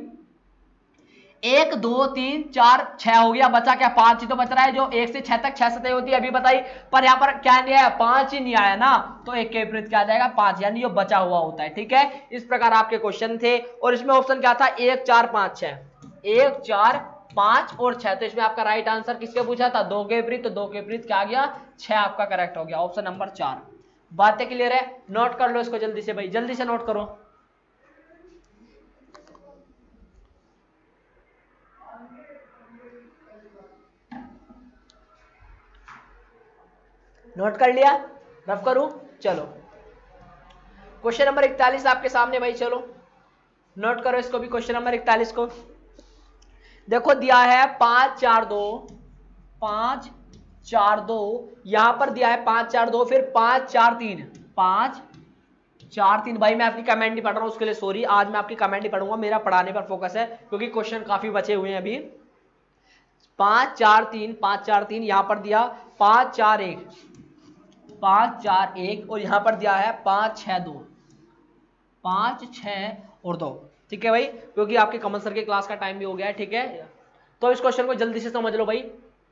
1 2 3 4 6 हो गया, बचा क्या 5 ही तो बच रहा है, जो 1 से 6 तक 6 सतह होती है अभी बताई, पर यहाँ पर क्या नहीं आया 5 ही नहीं आया ना, तो एक के विपरीत क्या आ जाएगा 5, यानी ये बचा हुआ होता है, ठीक है। इस प्रकार आपके क्वेश्चन थे और इसमें ऑप्शन क्या था 1 4 5 6, 1 4 5 और 6, तो इसमें आपका राइट आंसर किसके पूछा था, 2 के विपरीत, तो 2 के विपरीत क्या आ गया 6 आपका करेक्ट हो गया, ऑप्शन नंबर 4। बातें क्लियर है, नोट कर लो इसको जल्दी से भाई, जल्दी से नोट करो। नोट कर लिया, रफ करूं, चलो क्वेश्चन नंबर 41 आपके सामने भाई, चलो नोट करो इसको भी, क्वेश्चन नंबर 41 को देखो दिया है 5 4 2, 5 4 2, यहां पर दिया है 5 4 2, फिर 5 4 3, 5 4 3, भाई मैं आपकी कमेंट नहीं पढ़ रहा हूं उसके लिए सॉरी, आज मैं आपकी कमेंट नहीं पढ़ूंगा, मेरा पढ़ाने पर फोकस है क्योंकि क्वेश्चन काफी बचे हुए हैं अभी। 5 4 3, 5 4 3, यहां पर दिया 5 4 1, 5 4 1 और यहां पर दिया है 5 6 2, 5 6 और 2, ठीक है भाई, क्योंकि आपके कमल सर के क्लास का टाइम भी हो गया है, ठीक है। तो इस क्वेश्चन को जल्दी से समझ लो भाई,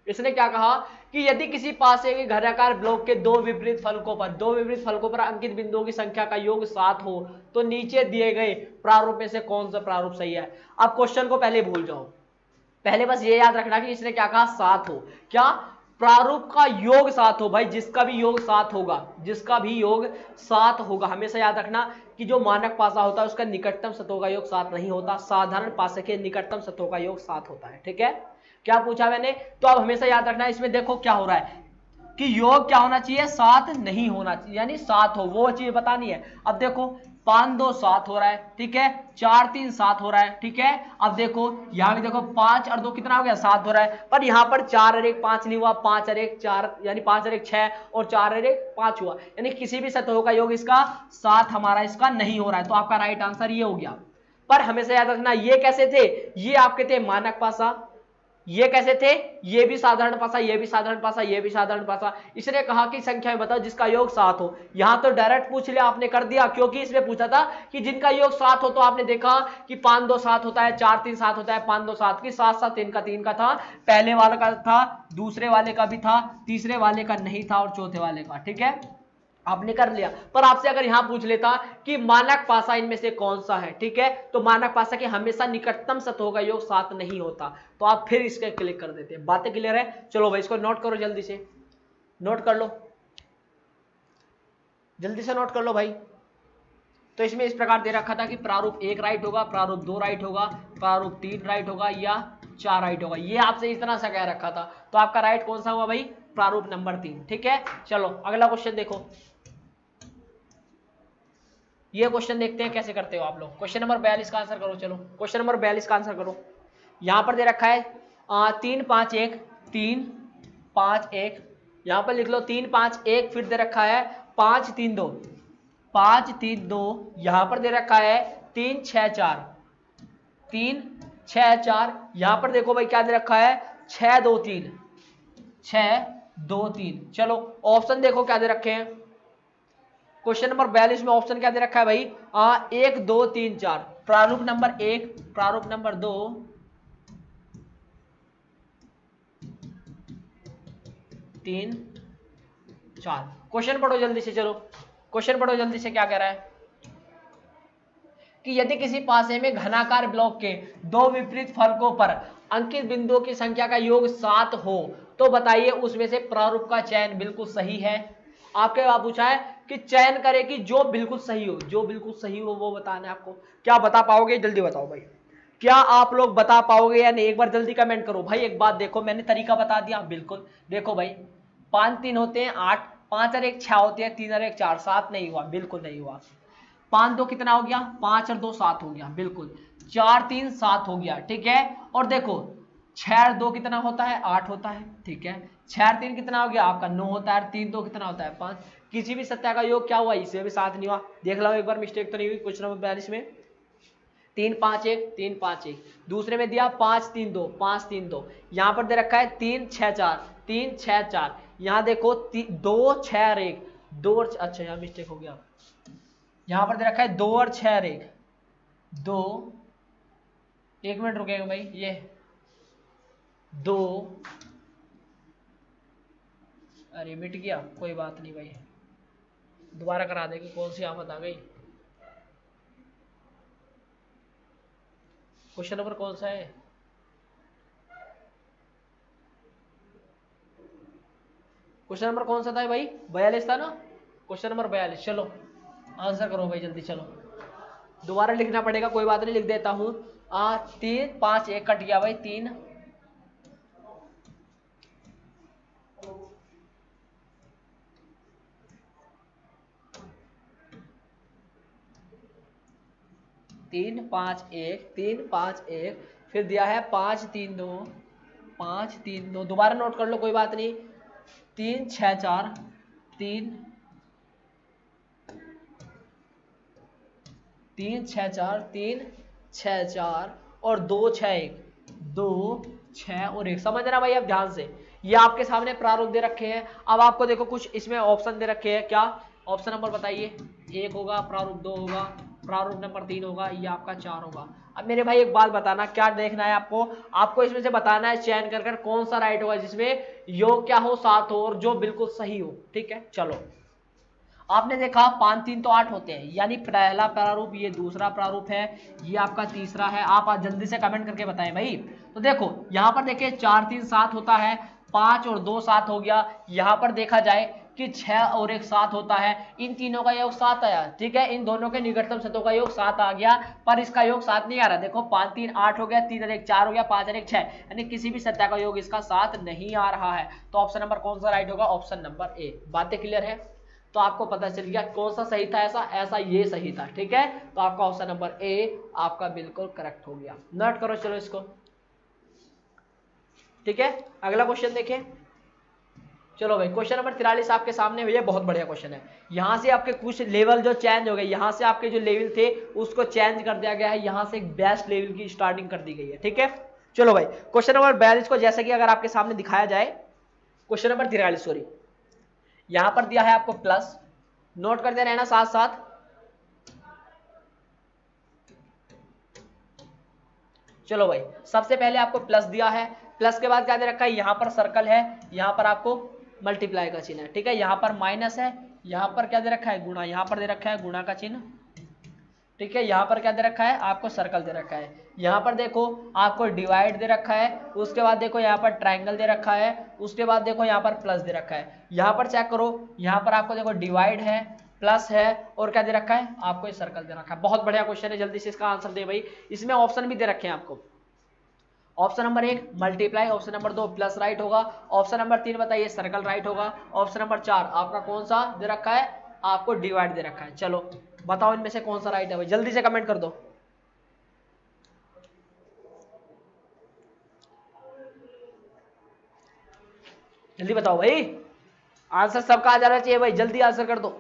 इसने क्या कहा कि यदि किसी पासे के घनाकार ब्लॉक के दो विपरीत फलकों पर अंकित बिंदुओं की संख्या का योग 7 हो तो नीचे दिए गए प्रारूप में से कौन सा प्रारूप सही है। अब क्वेश्चन को पहले भूल जाओ, पहले बस ये याद रखना कि इसने क्या कहा 7 हो, क्या प्रारूप का योग 7 हो, भाई जिसका भी योग 7 होगा, जिसका भी योग 7 होगा, हमेशा याद रखना कि जो मानक पासा होता है उसका निकटतम सतहों का योग 7 नहीं होता, साधारण पासे के निकटतम सतहों का योग 7 होता है, ठीक है। क्या पूछा मैंने, तो अब हमेशा याद रखना इसमें देखो क्या हो रहा है कि योग क्या होना चाहिए 7 नहीं होना चाहिए, यानी 7 हो, वो चीज बतानी है। अब देखो 5 2 7 हो रहा है, ठीक है, 4 3 7 हो रहा है, ठीक है। अब देखो यहां भी देखो 5 और 2 कितना हो गया 7 हो रहा है, पर यहां पर 4 और 1 5 नहीं हुआ, 5 और 1 4, यानी 5 और 1 6 और 4 और 1 5 हुआ, यानी किसी भी सतह का योग इसका 7 हमारा इसका नहीं हो रहा है, तो आपका राइट आंसर ये हो गया। पर हमेशा याद रखना ये कैसे थे, ये आपके थे मानक पासा, ये कैसे थे, ये भी साधारण पासा, ये भी साधारण पासा, ये भी साधारण पासा, इसने कहा कि संख्या में बताओ जिसका योग 7 हो, यहां तो डायरेक्ट पूछ लिया आपने, कर दिया, क्योंकि इसमें पूछा था कि जिनका योग 7 हो, तो आपने देखा कि 5 2 7 होता है, 4 3 7 होता है, 5 2 7 की 7 7 3 का था, पहले वाले का था, दूसरे वाले का भी था, तीसरे वाले का नहीं था और चौथे वाले का, ठीक है, आपने कर लिया। पर आपसे अगर यहां पूछ लेता कि मानक पासा इनमें से कौन सा है, ठीक है, तो मानक पासा के हमेशा निकटतम सतहों का योग 7 नहीं होता, तो आप फिर इसके क्लिक कर देते हैं। बातें क्लियर है, चलो भाई इसको नोट करो, जल्दी से नोट कर लो, जल्दी से नोट कर लो भाई। तो इसमें इस प्रकार दे रखा था कि प्रारूप 1 राइट होगा, प्रारूप 2 राइट होगा, प्रारूप 3 राइट होगा या 4 राइट होगा, ये आपसे इतना सा कह रखा था, तो आपका राइट कौन सा हुआ भाई, प्रारूप नंबर 3, ठीक है। चलो अगला क्वेश्चन देखो, ये क्वेश्चन देखते हैं कैसे करते हो आप लोग। क्वेश्चन नंबर 42 का आंसर करो, चलो क्वेश्चन नंबर 42 का आंसर करो। यहां पर दे रखा है 3 5 1, 3 5 1, यहां पर लिख लो 3 5 1, फिर दे रखा है 5 3 2, 5 3 2, यहां पर दे रखा है 3 6 4, 3 6 4, यहां पर देखो भाई क्या दे रखा है 6 2 3, 6 2 3। चलो ऑप्शन देखो क्या दे रखे हैं, क्वेश्चन नंबर 42 में ऑप्शन क्या दे रखा है भाई 1 2 3 4, प्रारूप नंबर 1, प्रारूप नंबर 2, 3 4। क्वेश्चन पढ़ो जल्दी से, चलो क्वेश्चन पढ़ो जल्दी से, क्या कह रहा है कि यदि किसी पासे में घनाकार ब्लॉक के दो विपरीत फलकों पर अंकित बिंदुओं की संख्या का योग 7 हो तो बताइए उसमें से प्रारूप का चयन बिल्कुल सही है। आपके वहां पूछा है कि चयन करे कि जो बिल्कुल सही हो, जो बिल्कुल सही हो वो बताना है आपको। क्या बता पाओगे, जल्दी बताओ भाई। क्या आप लोग बता पाओगे या नहीं? एक बार जल्दी कमेंट करो भाई। एक बात देखो, मैंने तरीका बता दिया, बिल्कुल देखो भाई, 5 3 होते हैं 8, 5 और 1 6 होते हैं, 3 और 1 4, 7 नहीं हुआ, बिल्कुल नहीं हुआ। 5 2 कितना हो गया? 5 और 2 7 हो गया, बिल्कुल। 4 3 7 हो गया, ठीक है। और देखो 6 और 2 कितना होता है? 8 होता है, ठीक है। 6 और 3 कितना हो गया आपका? 9 होता है। 3 2 कितना होता है? 5। किसी भी संख्या का योग क्या हुआ? इसमें भी 7 नहीं हुआ। देख लो एक बार, मिस्टेक तो नहीं हुई क्वेश्चन नंबर 42 में। 3 5 1 3 5 1, दूसरे में दिया 5 3 2 5 3 2, यहाँ पर दे रखा है 3 6 4 3 6 4, यहाँ देखो 2 6 और 1 2 और, अच्छा यहाँ मिस्टेक हो गया, यहाँ पर दे रखा है 2 और 6 और 1 2, 1 मिनट रुकेगा भाई, ये 2, अरे मिट गया, कोई बात नहीं भाई, दोबारा करा देंगे, कौन सी आफत आ गई। क्वेश्चन नंबर कौन सा है? क्वेश्चन नंबर कौन सा था भाई? 42 था ना? Question number 42। चलो आंसर करो भाई जल्दी, चलो दोबारा लिखना पड़ेगा, कोई बात नहीं, लिख देता हूँ। 3 5 1 कट गया भाई, 3 3 5 1 3 5 1, फिर दिया है 5 3 2 5 3 2, दोबारा नोट कर लो कोई बात नहीं। 3 6 4 3 3 6 4 3 6 4 और 2 6 1 2 6 और 1, समझ रहा भाई? अब ध्यान से, ये आपके सामने प्रारूप दे रखे हैं। अब आपको देखो कुछ इसमें ऑप्शन दे रखे हैं, क्या ऑप्शन नंबर बताइए? 1 होगा, प्रारूप 2 होगा, प्रारूप नंबर 3 होगा, ये आपका 4 होगा। अब मेरे भाई एक बात बताना, क्या देखना है आपको? आपको इसमें से बताना है चयन कर कर कौन सा राइट होगा, जिसमें योग क्या हो? 7 हो और जो बिल्कुल सही हो, ठीक है। चलो आपने देखा 5 3 तो 8 होते हैं, यानी पहला प्रारूप, ये दूसरा प्रारूप है, ये आपका तीसरा है। आप आज जल्दी से कमेंट करके बताएं भाई। तो देखो यहाँ पर देखिए 4 3 7 होता है, 5 और 2 7 हो गया। यहाँ पर देखा जाए कि 6 और 1 7 होता है, इन तीनों का योग 7 आया, ठीक है। इन दोनों के निकटतम शतों का योग 7 आ गया, पर इसका योग 7 नहीं आ रहा। देखो 5 3 8 हो गया, 3 और 1 4 हो गया, 5 और 1 6, यानी किसी भी संख्या का योग इसका 7 नहीं आ रहा है। तो ऑप्शन नंबर कौन सा राइट होगा? ऑप्शन नंबर ए। बातें क्लियर है? तो आपको पता चल गया कौन सा सही था, ऐसा ये सही था, ठीक है। तो आपका ऑप्शन नंबर ए आपका बिल्कुल करेक्ट हो गया। नोट करो चलो इसको, ठीक है। अगला क्वेश्चन देखें। चलो भाई क्वेश्चन नंबर 43 आपके सामने, भैया बहुत बढ़िया क्वेश्चन है। यहां से आपके कुछ लेवल जो चेंज हो गए, यहां से आपके जो लेवल थे उसको चेंज कर दिया गया है, यहां से एक बेस्ट लेवल की स्टार्टिंग कर दी गई है, ठीक है। चलो भाई क्वेश्चन नंबर 42 को जैसे कि अगर आपके सामने दिखाया जाए, क्वेश्चन नंबर 43 सॉरी, यहां पर दिया है आपको प्लस, नोट करते रहना साथ साथ। चलो भाई सबसे पहले आपको प्लस दिया है, प्लस के बाद क्या दे रखा है? यहां पर सर्कल है, यहां पर आपको मल्टीप्लाई का चिन्ह है, ठीक है। यहां पर माइनस है, यहां पर क्या दे रखा है? गुणा, यहां पर दे रखा है गुणा का चिन्ह, ठीक है। यहां पर क्या दे रखा है? आपको सर्कल दे रखा है। यहां पर देखो आपको डिवाइड दे रखा है, उसके बाद देखो यहां पर ट्रायंगल दे रखा है, उसके बाद देखो यहां पर प्लस दे रखा है। यहां पर चेक करो, यहां पर आपको देखो डिवाइड है, प्लस है, और क्या दे रखा है? आपको ये सर्कल दे रखा है। बहुत बढ़िया क्वेश्चन है, जल्दी से इसका आंसर दे भाई। इसमें ऑप्शन भी दे रखे हैं आपको। Option number 1 multiply, option number 2 plus right होगा, ऑप्शन नंबर 3 बताइए सर्कल राइट होगा, ऑप्शन नंबर 4 आपका कौन सा दे रखा है? आपको डिवाइड दे रखा है। चलो बताओ इनमें से कौन सा राइट है भाई, जल्दी से कमेंट कर दो, जल्दी बताओ भाई। आंसर सबका आ जाना चाहिए भाई, जल्दी आंसर कर दो।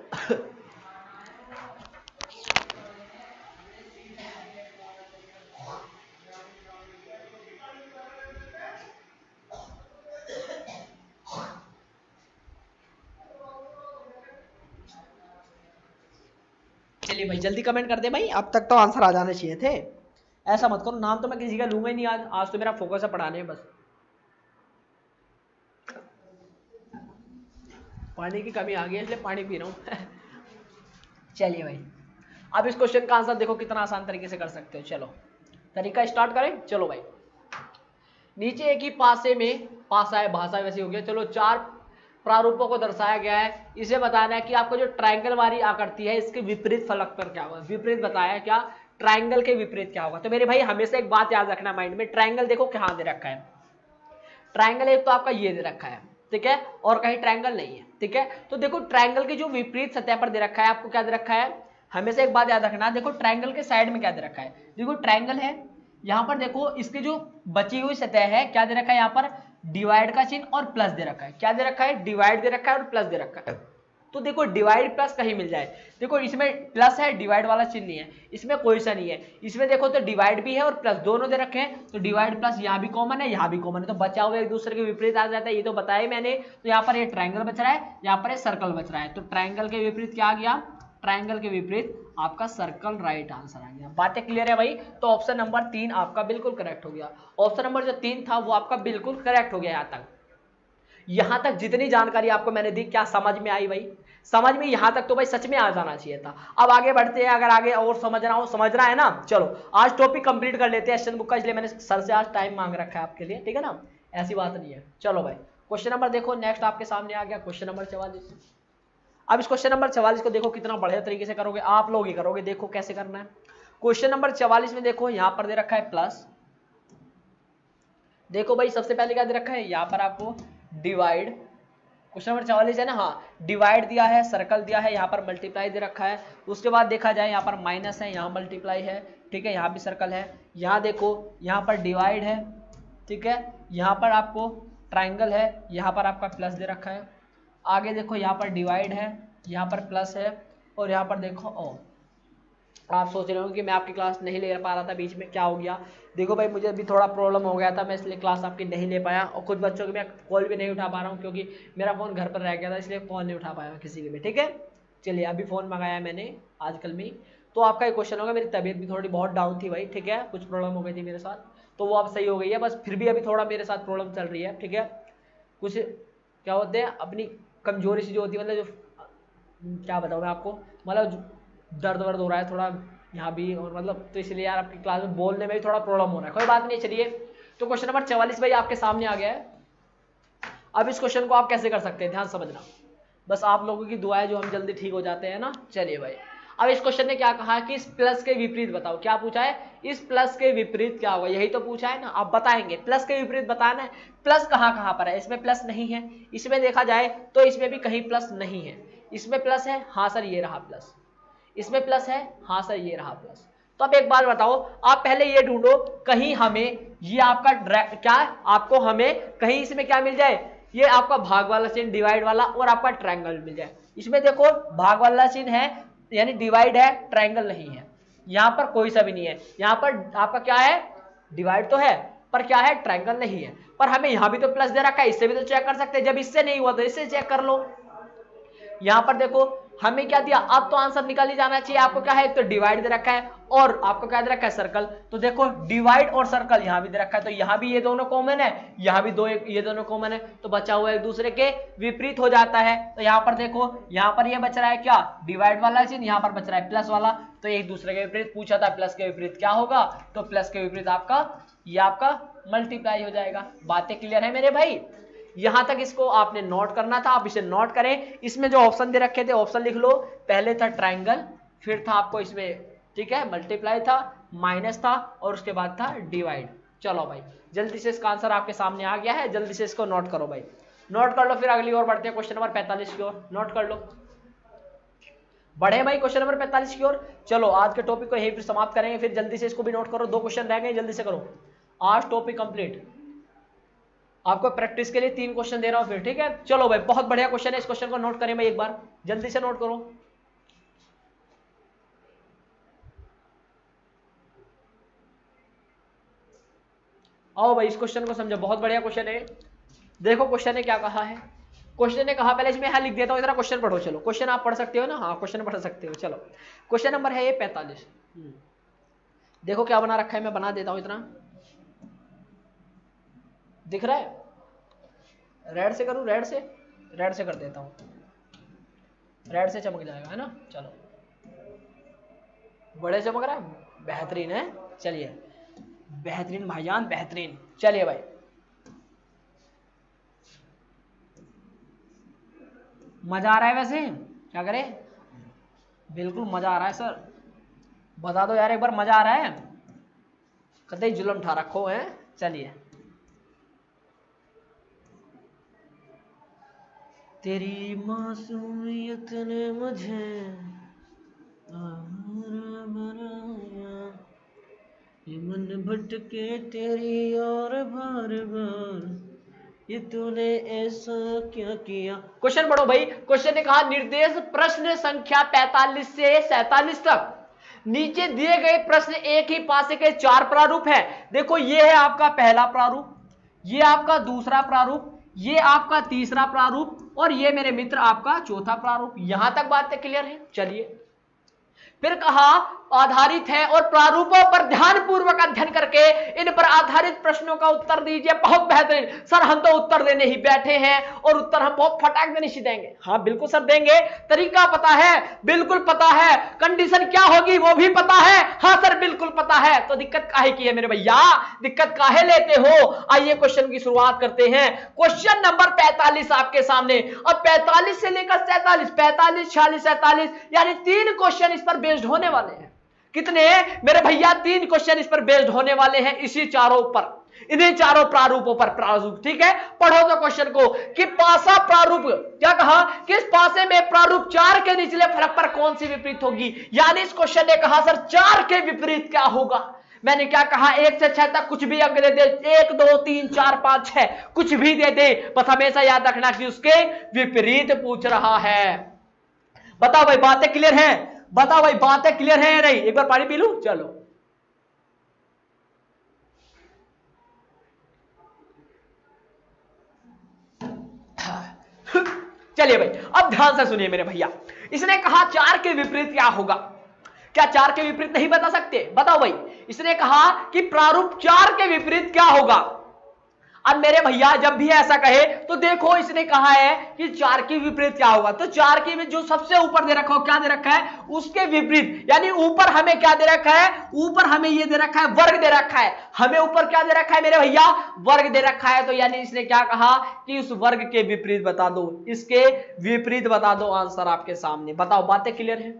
चलिए भाई जल्दी कमेंट कर दे भाई, अब तक तो आंसर आ जाने चाहिए थे। ऐसा मत करो, नाम तो मैं किसी का लूंगा ही नहीं आज, आज तो मेरा फोकस है पढ़ाने में बस। पानी की कमी आ गई है इसलिए पानी पी रहा हूँ। चलिए भाई अब इस क्वेश्चन का आंसर देखो कितना आसान तरीके से कर सकते हो। चलो तरीका स्टार्ट करें। चलो भाई नीचे एक ही पासे में, पासा है भाषा वैसी हो गया। चलो 4 प्रारूपों को दर्शाया गया है, इसे बताना है कि आपको जो ट्रायंगल वाली आकृति है इसके विपरीत फलक पर क्या होगा। विपरीत बताया क्या? ट्राइंगल के विपरीत क्या होगा। तो मेरे भाई हमेशा एक बात याद रखना माइंड में, ट्राइंगल देखो कहां दे रखा है, ट्राइंगल एक तो आपका ये दे रखा है, ठीक है, और कहीं ट्राइंगल नहीं है, ठीक है। तो देखो ट्राइंगल की जो विपरीत सतह पर दे रखा है, आपको क्या दे रखा है, हमेशा एक बात याद रखना, देखो ट्राइंगल के साइड में क्या दे रखा है, देखो ट्राइंगल है, यहां पर देखो इसकी जो बची हुई सतह है क्या दे रखा है, यहां पर डिवाइड का चिन्ह और प्लस दे रखा है, क्या दे रखा है, डिवाइड दे रखा है और प्लस दे रखा है। तो देखो डिवाइड प्लस कहीं मिल जाए, देखो इसमें प्लस है, डिवाइड वाला चिन्ह नहीं है, इसमें कोई सा नहीं है, इसमें देखो तो डिवाइड भी है और प्लस दोनों दे रखे हैं, तो डिवाइड प्लस यहाँ भी कॉमन है, यहाँ भी कॉमन है, तो बचा हुआ एक दूसरे के विपरीत आ जाता है, ये तो बताया मैंने। तो यहाँ पर ये ट्राइंगल बच रहा है, यहाँ पर सर्कल बच रहा है, तो ट्राइंगल के विपरीत क्या आ गया, ट्राइंगल के विपरीत आपका सर्कल राइट आंसर आ गया। बातें क्लियर है भाई। तो ऑप्शन नंबर 3 आपका बिल्कुल करेक्ट हो गया, ऑप्शन नंबर जो 3 था वो आपका बिल्कुल करेक्ट हो गया। यहां तक जितनी जानकारी आपको मैंने दी, क्या समझ में आई भाई, समझ में, यहां तक तो भाई सच में आ जाना चाहिए था। अब आगे बढ़ते हैं, अगर आगे और समझना हो, समझना है ना, चलो आज टॉपिक कंप्लीट कर लेते हैं एशियन बुक का, इसलिए मैंने सर से आज टाइम मांग रखा है आपके लिए, ठीक है ना, ऐसी बात नहीं है। चलो भाई क्वेश्चन नंबर देखो, नेक्स्ट आपके सामने आ गया क्वेश्चन नंबर 44। अब इस क्वेश्चन नंबर 44 को देखो कितना बढ़िया तरीके से करोगे, आप लोग ही करोगे, देखो कैसे करना है। क्वेश्चन नंबर 44 में देखो यहां पर दे रखा है प्लस, देखो भाई सबसे पहले क्या दे रखा है, यहां पर आपको डिवाइड, क्वेश्चन नंबर 44 है ना, हाँ, डिवाइड दिया है, सर्कल दिया है, यहाँ पर मल्टीप्लाई दे रखा है, उसके बाद देखा जाए यहाँ पर माइनस है, यहाँ मल्टीप्लाई है, ठीक है, यहाँ भी सर्कल है, यहाँ देखो यहाँ पर डिवाइड है, ठीक है, यहाँ पर आपको ट्राइंगल है, यहाँ पर आपका प्लस दे रखा है, आगे देखो यहाँ पर डिवाइड है, यहाँ पर प्लस है, और यहाँ पर देखो ओ, आप सोच रहे हो कि मैं आपकी क्लास नहीं ले पा रहा था, बीच में क्या हो गया, देखो भाई मुझे अभी थोड़ा प्रॉब्लम हो गया था, मैं इसलिए क्लास आपकी नहीं ले पाया, और कुछ बच्चों की मैं कॉल भी नहीं उठा पा रहा हूँ क्योंकि मेरा फ़ोन घर पर रह गया था, इसलिए कॉल नहीं उठा पाया किसी की भी, ठीक है। चलिए अभी फ़ोन मंगाया मैंने आजकल में, तो आपका एक क्वेश्चन होगा, मेरी तबीयत भी थोड़ी बहुत डाउन थी भाई, ठीक है, कुछ प्रॉब्लम हो गई थी मेरे साथ, तो वो अब सही हो गई है, बस फिर भी अभी थोड़ा मेरे साथ प्रॉब्लम चल रही है, ठीक है, कुछ क्या होते हैं अपनी कमजोरी सी जो होती है, मतलब जो क्या बताऊँ मैं आपको, मतलब दर्द वर्द हो रहा है थोड़ा यहाँ भी, और मतलब तो इसलिए यार आपकी क्लास में बोलने में भी थोड़ा प्रॉब्लम हो रहा है, कोई बात नहीं। चलिए तो क्वेश्चन नंबर 44 भाई आपके सामने आ गया है। अब इस क्वेश्चन को आप कैसे कर सकते हैं, ध्यान समझना, बस आप लोगों की दुआ है जो हम जल्दी ठीक हो जाते हैं ना। चलिए भाई अब इस क्वेश्चन ने क्या कहा कि इस प्लस के विपरीत बताओ, क्या पूछा है, इस प्लस के विपरीत क्या होगा, यही तो पूछा है ना, आप बताएंगे प्लस के विपरीत बताना है। प्लस कहाँ कहाँ पर है, इसमें प्लस नहीं है, इसमें देखा जाए तो इसमें भी कहीं प्लस नहीं है, इसमें प्लस है, हाँ सर ये रहा प्लस, इसमें प्लस है, हाँ सर ये रहा प्लस। तो अब एक बात बताओ, आप पहले ये ढूंढो कहीं हमें ये आपका क्या, आपको हमें कहीं इसमें क्या मिल जाए, ये आपका भाग वाला चिन्ह, डिवाइड वाला, और आपका ट्रायंगल मिल जाए। इसमें देखो भाग वाला चिन्ह है यानी डिवाइड है, ट्रायंगल नहीं है, यहां पर कोई सा भी नहीं है, यहां पर आपका क्या है, डिवाइड तो है पर क्या है, ट्रायंगल नहीं है, पर हमें यहां भी तो प्लस दे रखा है, इससे भी तो चेक कर सकते हैं, जब इससे नहीं हुआ तो इससे चेक कर लो। यहां पर देखो हमें क्या दिया, अब तो आंसर निकल ही जाना चाहिए, आपको क्या है, एक तो डिवाइड दे रखा है और आपको क्या दे रखा है, सर्कल, तो देखो डिवाइड और सर्कल यहां भी दे रखा है, तो यहां भी ये दोनों कॉमन है, यहां भी ये दोनों कॉमन है, तो बचा हुआ एक दूसरे के विपरीत हो जाता है। तो यहां पर देखो, यहां पर ये बच रहा है क्या, डिवाइड वाला चिन्ह, यहां पर बच रहा है प्लस वाला, तो एक दूसरे के विपरीत पूछा था, प्लस के विपरीत क्या होगा, तो प्लस के विपरीत आपका ये आपका मल्टीप्लाई हो जाएगा। बातें क्लियर है मेरे भाई, यहां तक इसको आपने नोट करना था, आप इसे नोट करें। इसमें जो ऑप्शन दे रखे थे ऑप्शन लिख लो, पहले था ट्रायंगल, फिर था आपको इसमें, ठीक है, मल्टीप्लाई था, माइनस था, और उसके बाद था डिवाइड। चलो भाई जल्दी से इसका आंसर आपके सामने आ गया है, जल्दी से इसको नोट करो भाई, नोट कर लो, फिर अगली ओर बढ़ते हैं क्वेश्चन नंबर 45 की ओर, नोट कर लो, बढ़े भाई क्वेश्चन नंबर 45 की ओर। चलो आज के टॉपिक को यहीं फिर समाप्त करेंगे, फिर जल्दी से इसको भी नोट करो, 2 क्वेश्चन रह गए, जल्दी से करो, आज टॉपिक कंप्लीट। आपको प्रैक्टिस के लिए 3 क्वेश्चन दे रहा हूं फिर, ठीक है। चलो भाई बहुत बढ़िया क्वेश्चन है, इस क्वेश्चन को नोट करें भाई, एक बार जल्दी से नोट करो। आओ भाई इस क्वेश्चन को समझो, बहुत बढ़िया क्वेश्चन है। देखो क्वेश्चन ने क्या कहा है, क्वेश्चन ने कहा, पहले इसमें यहां लिख देता हूं, इतना क्वेश्चन पढ़ो, चलो क्वेश्चन आप पढ़ सकते हो ना, हाँ क्वेश्चन पढ़ सकते हो। चलो क्वेश्चन नंबर है ये 45, देखो क्या बना रखा है, मैं बना देता हूं, इतना दिख रहा है, रेड से करूं, रेड से कर देता हूं, रेड से चमक जाएगा, है ना। चलो बड़े चमक रहा है, बेहतरीन है, चलिए बेहतरीन भाईजान बेहतरीन। चलिए भाई मजा आ रहा है, वैसे क्या करें, बिल्कुल मजा आ रहा है सर, बता दो यार एक बार, मजा आ रहा है? कतई जुल्म उठा रखो है। चलिए, तेरी मासूमियत ने मुझे ये मन भटके तेरी और बार बार, ये तूने ऐसा क्या किया। क्वेश्चन पढ़ो भाई। क्वेश्चन ने कहा निर्देश प्रश्न संख्या 45 से 47 तक नीचे दिए गए प्रश्न एक ही पासे के 4 प्रारूप है। देखो ये है आपका पहला प्रारूप, ये आपका दूसरा प्रारूप, ये आपका तीसरा प्रारूप और ये मेरे मित्र आपका चौथा प्रारूप। यहां तक बातें क्लियर है? चलिए, फिर कहा आधारित है और प्रारूपों पर ध्यानपूर्वक अध्ययन करके इन पर आधारित प्रश्नों का उत्तर दीजिए। बहुत बेहतरीन सर, हम तो उत्तर देने ही बैठे हैं और उत्तर हम बहुत फटाक देने ही देंगे। हाँ बिल्कुल सर देंगे, तरीका पता है, बिल्कुल पता है, कंडीशन क्या होगी वो भी पता है। हाँ सर बिल्कुल पता है, तो दिक्कत काहे की है मेरे भैया, दिक्कत काहे लेते हो? आइए क्वेश्चन की शुरुआत करते हैं। क्वेश्चन नंबर 45 आपके सामने। अब 45 से लेकर 47, 45, 46, 47 यानी 3 क्वेश्चन इस पर बेस्ड होने वाले हैं। कितने मेरे भैया? 3 क्वेश्चन इस पर बेस्ड होने वाले हैं, इसी चारों पर, इन्हीं चारों प्रारूपों पर। प्रारूप ठीक है, पढ़ो तो क्वेश्चन को कि पासा प्रारूप, क्या कहा कि इस पासे में प्रारूप 4 के निचले फलक पर कौन सी विपरीत होगी। यानी इस क्वेश्चन ने कहा सर 4 के विपरीत क्या होगा। मैंने क्या कहा, 1 से 6 तक कुछ भी अंक दे दे, 1 2 3 4 5 6 कुछ भी दे दे, बस हमेशा याद रखना कि उसके विपरीत पूछ रहा है। बताओ भाई बातें क्लियर हैं? बताओ भाई बातें क्लियर है या नहीं? एक बार पानी पी लूं। चलो, चलिए भाई अब ध्यान से सुनिए मेरे भैया। इसने कहा 4 के विपरीत क्या होगा। क्या 4 के विपरीत नहीं बता सकते? बताओ भाई। इसने कहा कि प्रारूप 4 के विपरीत क्या होगा। अब मेरे भैया जब भी ऐसा कहे तो देखो इसने कहा है कि 4 के विपरीत क्या होगा, तो 4 के में जो सबसे ऊपर दे रखा हो, क्या दे रखा है, उसके विपरीत। यानी ऊपर हमें क्या दे रखा है, ऊपर हमें ये दे रखा है, वर्ग दे रखा है। हमें ऊपर क्या दे रखा है मेरे भैया, वर्ग दे रखा है। तो यानी इसने क्या कहा कि उस वर्ग के विपरीत बता दो, इसके विपरीत बता दो। आंसर आपके सामने। बताओ बातें क्लियर है?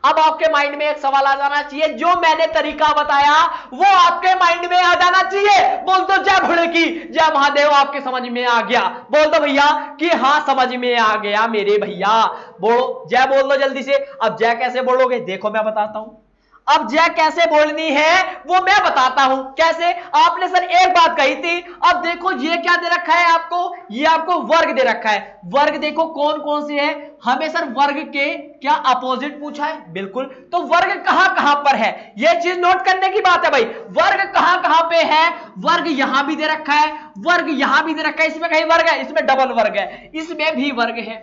अब आपके माइंड में एक सवाल आ जाना चाहिए, जो मैंने तरीका बताया वो आपके माइंड में आ जाना चाहिए। बोल दो जय भोले की जय महादेव, आपके समझ में आ गया? बोल दो भैया कि हाँ समझ में आ गया मेरे भैया। बोलो जय, बोल दो जल्दी से। अब जय कैसे बोलोगे देखो मैं बताता हूं। अब जय कैसे बोलनी है वो मैं बताता हूं। कैसे? आपने सर एक बात कही थी। अब देखो ये क्या दे रखा है आपको, ये आपको वर्ग दे रखा है। वर्ग देखो कौन कौन से है, हमें सर वर्ग के क्या अपोजिट पूछा है। बिल्कुल, तो वर्ग कहां कहां पर है ये चीज नोट करने की बात है भाई। वर्ग कहां कहां पे है, वर्ग यहां भी दे रखा है, वर्ग यहां भी दे रखा है। इसमें कहीं वर्ग है, इसमें डबल वर्ग है, इसमें भी वर्ग है।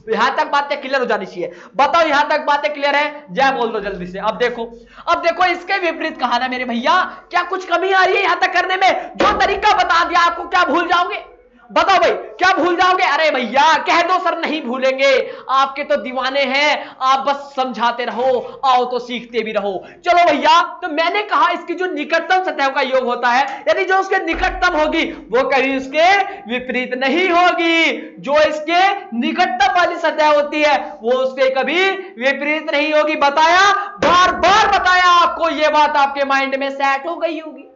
यहां तक बातें क्लियर हो जानी चाहिए। बताओ यहां तक बातें क्लियर है? जय बोल दो जल्दी से। अब देखो इसके विपरीत कहा ना मेरे भैया। क्या कुछ कमी आ रही है यहां तक करने में? जो तरीका बता दिया आपको, क्या भूल जाओगे? बताओ भाई क्या भूल जाओगे? अरे भैया कह दो सर नहीं भूलेंगे, आपके तो दीवाने हैं, आप बस समझाते रहो, आओ तो सीखते भी रहो। चलो भैया, तो मैंने कहा इसकी जो निकटतम सतह का योग होता है, यानी जो उसके निकटतम होगी वो कभी उसके विपरीत नहीं होगी। जो इसके निकटतम वाली सतह होती है वो उसके कभी विपरीत नहीं होगी। बताया, बार बार बताया आपको, ये बात आपके माइंड में सेट हो गई होगी।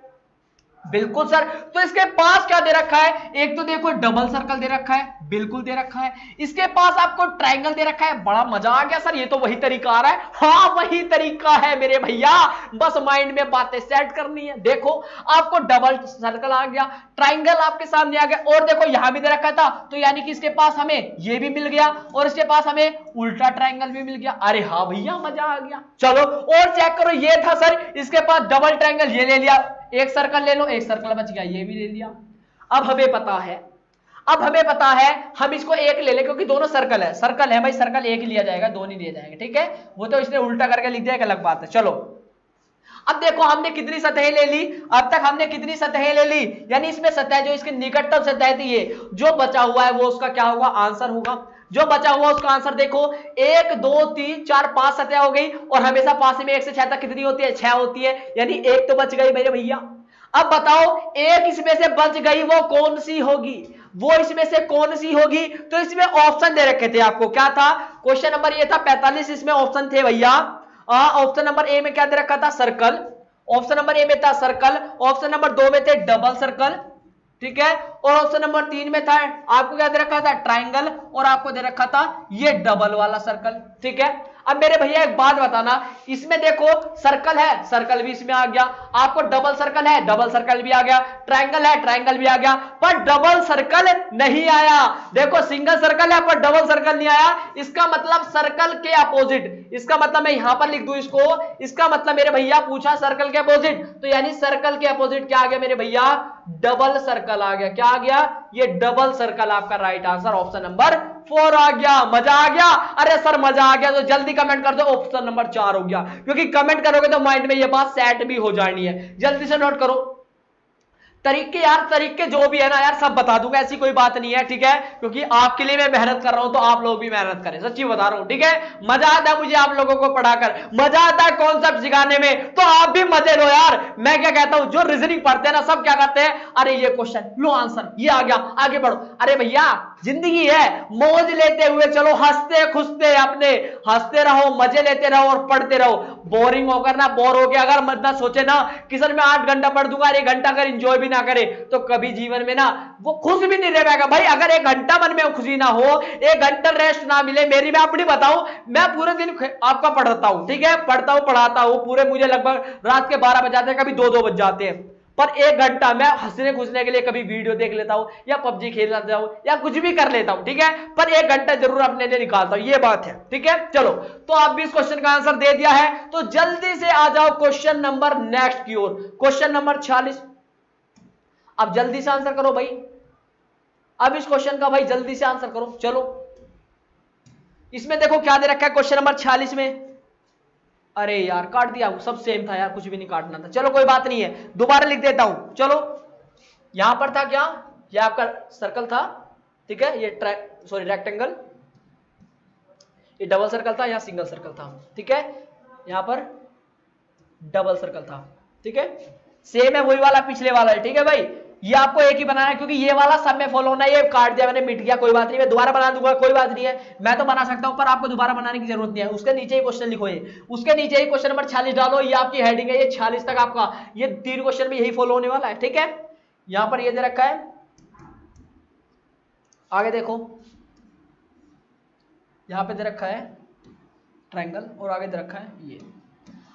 बिल्कुल सर। तो इसके पास क्या दे रखा है, एक तो देखो डबल सर्कल दे रखा है, बिल्कुल दे रखा है। इसके पास आपको ट्रायंगल दे रखा है। बड़ा मजा आ गया सर, ये तो वही तरीका आ रहा है। हाँ वही तरीका है मेरे भैया, बस माइंड में बातें सेट करनी है। देखो आपको डबल सर्कल आ गया, ट्रायंगल आपके सामने आ गया, और देखो यहां भी दे रखा था, तो यानी कि इसके पास हमें ये भी मिल गया और इसके पास हमें उल्टा ट्रायंगल भी मिल गया। अरे हाँ भैया मजा आ गया। चलो और चेक करो, ये था सर इसके पास डबल ट्रायंगल, ये ले लिया, एक सर्कल ले लो, एक सर्कल बच गया, ये भी ले लिया। अब हमें पता है, हम इसको एक ले लें क्योंकि दोनों सर्कल है भाई, सर्कल एक ही लिया जाएगा, दो नहीं लिया जाएगा। ठीक है, वो तो इसने उल्टा करके लिख दिया, एक अलग बात है। चलो अब देखो हमने कितनी सतहें ले ली, अब तक हमने कितनी सतहें ले ली, यानी इसमें सतह जो इसकी निकटतम सतह थी, ये जो बचा हुआ है वो उसका क्या होगा, आंसर होगा। जो बचा हुआ उसका आंसर देखो, 1 2 3 4 5 सतह हो गई, और हमेशा पास में 1 से 6 तक कितनी होती है, 6 होती है, यानी एक तो बच गई मेरे भैया। अब बताओ एक इसमें से बच गई, वो कौन सी होगी, वो इसमें से कौन सी होगी। तो इसमें ऑप्शन दे रखे थे आपको, क्या था, क्वेश्चन नंबर ये था 45, इसमें ऑप्शन थे भैया ऑप्शन नंबर ए में क्या दे रखा था, सर्कल। ऑप्शन नंबर ए में था सर्कल, ऑप्शन नंबर 2 में थे डबल सर्कल, ठीक है, और ऑप्शन नंबर 3 में था आपको क्या दे रखा था, ट्राइंगल, और आपको दे रखा था ये डबल वाला सर्कल, ठीक है। अब मेरे भैया एक बात बताना, इसमें देखो सर्कल है, सर्कल भी इसमें आ गया, आपको डबल सर्कल है, डबल सर्कल भी आ गया, ट्रायंगल है, ट्रायंगल भी आ गया, पर डबल सर्कल नहीं आया। देखो सिंगल सर्कल है पर डबल सर्कल नहीं आया, इसका मतलब सर्कल के अपोजिट, इसका मतलब मैं यहां पर लिख दूं इसको, इसका मतलब मेरे भैया पूछा सर्कल के अपोजिट, तो यानी सर्कल के अपोजिट क्या आ गया मेरे भैया, डबल सर्कल आ गया। क्या आ गया, ये डबल सर्कल आपका राइट आंसर ऑप्शन नंबर 4 आ गया। मजा आ गया, अरे सर मजा आ गया तो जल्दी कमेंट कर दो ऑप्शन नंबर 4 हो गया, क्योंकि कमेंट करोगे तो माइंड में ये बात सेट भी हो जानी है। जल्दी से नोट करो तरीके, यार तरीके जो भी है ना यार सब बता दूंगा, ऐसी कोई बात नहीं है, ठीक है, क्योंकि आपके लिए मैं मेहनत कर रहा हूं तो आप लोग भी मेहनत करें, सच्ची बता रहा हूं, ठीक है। मजा आता है मुझे आप लोगों को पढ़ाकर, मजा आता है कॉन्सेप्ट सिखाने में, तो आप भी मजे लो यार। मैं क्या कहता हूं, जो रीजनिंग पढ़ते हैं ना सब क्या करते हैं, अरे ये क्वेश्चन लो आंसर, ये आ गया आगे बढ़ो। अरे भैया जिंदगी है, मौज लेते हुए चलो, हंसते खुशते अपने, हंसते रहो, मजे लेते रहो और पढ़ते रहो। बोरिंग होकर ना, बोर हो गया अगर मत ना सोचे ना कि सर मैं 8 घंटा पढ़ दूंगा, 1 घंटा अगर इंजॉय भी ना करे तो कभी जीवन में ना वो खुश भी नहीं रह पाएगा। भाई अगर 1 घंटा मन में खुशी ना हो, 1 घंटा रेस्ट ना मिले, मेरी मैं अपनी बताऊं, मैं पूरे दिन आपका पढ़ता हूं, ठीक है, पढ़ता हूं पढ़ाता हूं पूरे, मुझे लगभग रात के 12 बज जाते हैं, कभी 2-2 बज जाते हैं, पर 1 घंटा मैं हंसने खुशने के लिए कभी वीडियो देख लेता हूं या पबजी खेल लेता हूं या कुछ भी कर लेता हूं, ठीक है, पर 1 घंटा जरूर अपने लिए निकालता हूं, ये बात है, ठीक है। चलो तो आप भी इस क्वेश्चन का आंसर दे दिया है, तो जल्दी से आ जाओ क्वेश्चन नंबर नेक्स्ट की ओर, क्वेश्चन नंबर 46। अब जल्दी से आंसर करो भाई, अब इस क्वेश्चन का भाई जल्दी से आंसर करो। चलो इसमें देखो क्या दे रखा है क्वेश्चन नंबर 46 में, अरे यार काट दिया, सब सेम था यार, कुछ भी नहीं काटना था, चलो कोई बात नहीं है, दोबारा लिख देता हूं। चलो यहां पर था क्या, ये आपका सर्कल था, ठीक है, ये सॉरी रेक्टेंगल, ये डबल सर्कल था, यहां सिंगल सर्कल था, ठीक है, यहां पर डबल सर्कल था, ठीक है, सेम है वही वाला पिछले वाला है, ठीक है भाई, ये आपको एक ही बनाना है, क्योंकि ये वाला सब में फॉलो होना है, ये काट दिया मैंने, मिट गया, कोई बात नहीं, मैं दोबारा बना दूंगा, कोई बात नहीं है, मैं तो बना सकता हूं, पर आपको दोबारा बनाने की जरूरत नहीं है। उसके नीचे ही क्वेश्चन लिखो, ये उसके नीचे ही क्वेश्चन नंबर 46 डालो, ये आपकी हेडिंग है, ये 46 तक आपका ये 3 क्वेश्चन में यही फॉलो होने वाला है, ठीक है। यहां पर ये दे रखा है, आगे देखो यहां पे दे रखा है ट्रायंगल और आगे दे रखा है ये।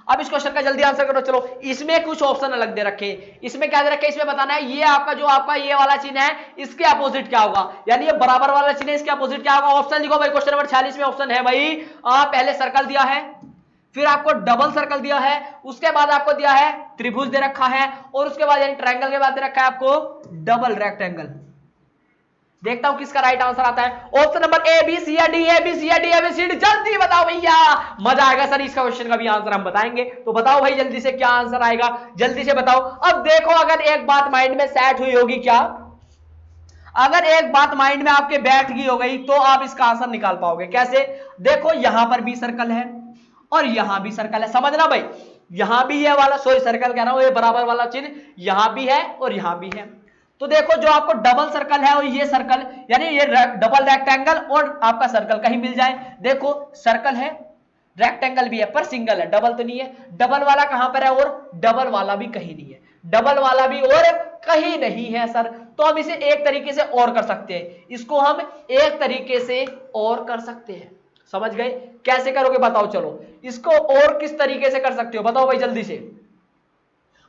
अब इस क्वेश्चन का जल्दी आंसर करो। चलो इसमें कुछ ऑप्शन अलग दे रखे, इसमें क्या दे रखे, इसमें बताना है ये आपका जो आपका ये वाला चिन्ह है इसके अपोजिट क्या होगा, यानी ये बराबर वाला चिन्ह है, इसके अपोजिट क्या होगा। ऑप्शन लिखो भाई, क्वेश्चन नंबर 46 में ऑप्शन है भाई, पहले सर्कल दिया है, फिर आपको डबल सर्कल दिया है, उसके बाद आपको दिया है त्रिभुज दे रखा है, और उसके बाद यानी ट्रायंगल के बाद दे रखा है आपको डबल रेक्टेंगल। देखता हूं किसका राइट आंसर आता है। Option number A B C या डी, ए बी सी या D, A B C D, जल्दी बताओ भैया, मजा आएगा सर, इसका क्वेश्चन का भी आंसर हम बताएंगे, तो बताओ भाई जल्दी से क्या आंसर आएगा, जल्दी से बताओ। अब देखो अगर एक बात माइंड में सेट हुई होगी, क्या अगर एक बात माइंड में आपके बैठ गई हो गई तो आप इसका आंसर निकाल पाओगे। कैसे, देखो यहां पर भी सर्कल है और यहां भी सर्कल है, समझना भाई, यहां भी ये वाला, सॉरी सर्कल कह रहा हूं, ये बराबर वाला चिन्ह यहां भी है और यहां भी है। तो देखो जो आपको डबल सर्कल है और ये सर्कल, यानी ये डबल रेक्टेंगल और आपका सर्कल कहीं मिल जाए, देखो सर्कल है, रेक्टेंगल भी है, पर सिंगल है, डबल तो नहीं है। डबल वाला कहां पर है, और डबल वाला भी कहीं नहीं है, डबल वाला भी और कहीं नहीं है सर। तो हम इसे एक तरीके से और कर सकते हैं, इसको हम एक तरीके से और कर सकते हैं, समझ गए, कैसे करोगे बताओ। चलो इसको और किस तरीके से कर सकते हो बताओ भाई, जल्दी से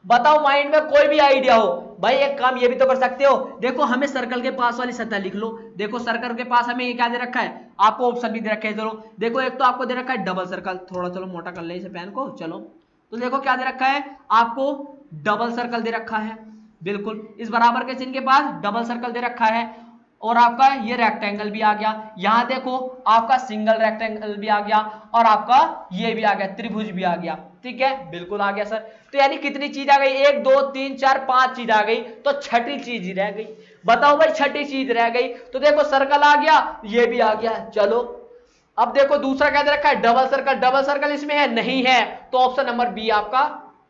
बताओ, माइंड में कोई भी आइडिया हो भाई। एक काम ये भी तो कर सकते हो, देखो हमें सर्कल के पास वाली सतह लिख लो, देखो सर्कल के पास हमें ये क्या दे रखा है, आपको ऑप्शन भी दे रखे हैं। चलो देखो एक तो आपको दे रखा है डबल सर्कल, थोड़ा चलो मोटा कर ले इसे पेन को, चलो तो देखो क्या दे रखा है, आपको डबल सर्कल दे रखा है, बिल्कुल इस बराबर के चिन्ह के पास डबल सर्कल दे रखा है, और आपका ये रेक्टेंगल भी आ गया, यहां देखो आपका सिंगल रेक्टेंगल भी आ गया, और आपका ये भी आ गया, त्रिभुज भी आ गया, ठीक है, बिल्कुल आ गया सर। तो यानी कितनी चीज आ गई, 1 2 3 4 5 चीज आ गई, तो छठी चीज रह गई, बताओ भाई छठी चीज रह गई। तो देखो सर्कल आ गया, ये भी आ गया, चलो अब देखो दूसरा क्या दे रखा है, डबल सर्कल, डबल सर्कल इसमें है नहीं है, तो ऑप्शन नंबर बी आपका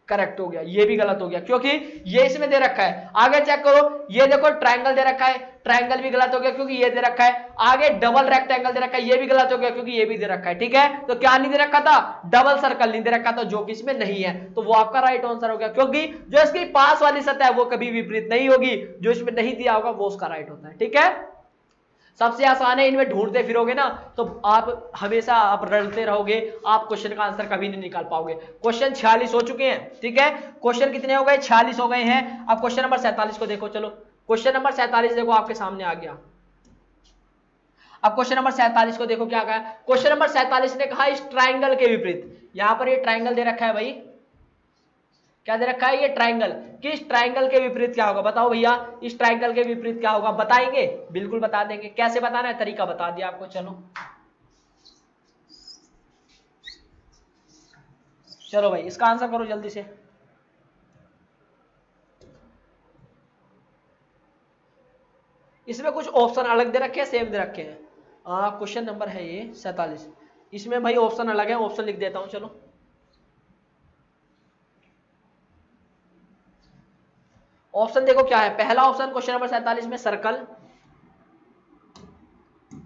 करेक्ट हो गया, ये भी गलत हो गया क्योंकि ये इसमें दे रखा है। आगे चेक करो, ये देखो ट्रायंगल दे रखा है, ट्रायंगल भी गलत हो गया क्योंकि ये दे रखा है। आगे डबल रेक्टेंगल दे रखा है, ये भी गलत हो गया क्योंकि ये भी दे रखा है। ठीक है, तो क्या नहीं दे रखा था, डबल सर्कल नहीं दे रखा था, जो कि इसमें नहीं है, तो वो आपका राइट आंसर हो गया, क्योंकि जो इसकी पास वाली सतह है वो कभी विपरीत नहीं होगी, जो इसमें नहीं दिया होगा वो उसका राइट होता है। ठीक है, सबसे आसान है, इनमें ढूंढते फिरोगे ना तो आप हमेशा आप रटते रहोगे, आप क्वेश्चन का आंसर कभी नहीं निकाल पाओगे। क्वेश्चन 46 हो चुके हैं। ठीक है, क्वेश्चन कितने हो गए, 46 हो गए हैं। अब क्वेश्चन नंबर 47 को देखो। चलो क्वेश्चन नंबर 47 देखो, आपके सामने आ गया। अब क्वेश्चन नंबर 47 को देखो क्या कहा। क्वेश्चन नंबर 47 ने कहा इस ट्राइंगल के विपरीत, यहां पर ये ट्राइंगल दे रखा है भाई, क्या दे रखा है, ये ट्राइंगल, कि इस ट्राइंगल के विपरीत क्या होगा, बताओ भैया, इस ट्राइंगल के विपरीत क्या होगा, बताएंगे, बिल्कुल बता देंगे। कैसे बताना है, तरीका बता दिया आपको। चलो चलो भाई, इसका आंसर करो जल्दी से। इसमें कुछ ऑप्शन अलग दे रखे हैं, सेम दे रखे हैं। क्वेश्चन नंबर है ये 47, इसमें भाई ऑप्शन अलग है, ऑप्शन लिख देता हूं। चलो ऑप्शन देखो क्या है। पहला ऑप्शन क्वेश्चन नंबर 47 में सर्कल,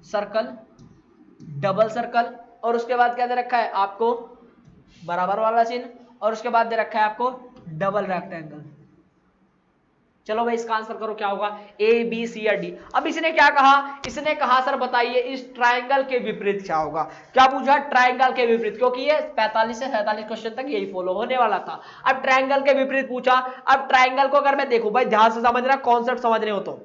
सर्कल, डबल सर्कल, और उसके बाद क्या दे रखा है आपको, बराबर वाला चिन्ह, और उसके बाद दे रखा है आपको डबल रेक्टेंगल। चलो भाई, इसका आंसर करो क्या होगा, ए बी सी या डी। अब इसने क्या कहा, इसने कहा सर बताइए इस ट्राइंगल के विपरीत क्या होगा। क्या पूछा, ट्राइंगल के विपरीत, क्योंकि ये 45 से 47 क्वेश्चन तक यही फॉलो होने वाला था। अब ट्राइंगल के विपरीत पूछा। अब ट्राइंगल को अगर मैं देखूं, भाई ध्यान से समझना, कॉन्सेप्ट समझने हो तो,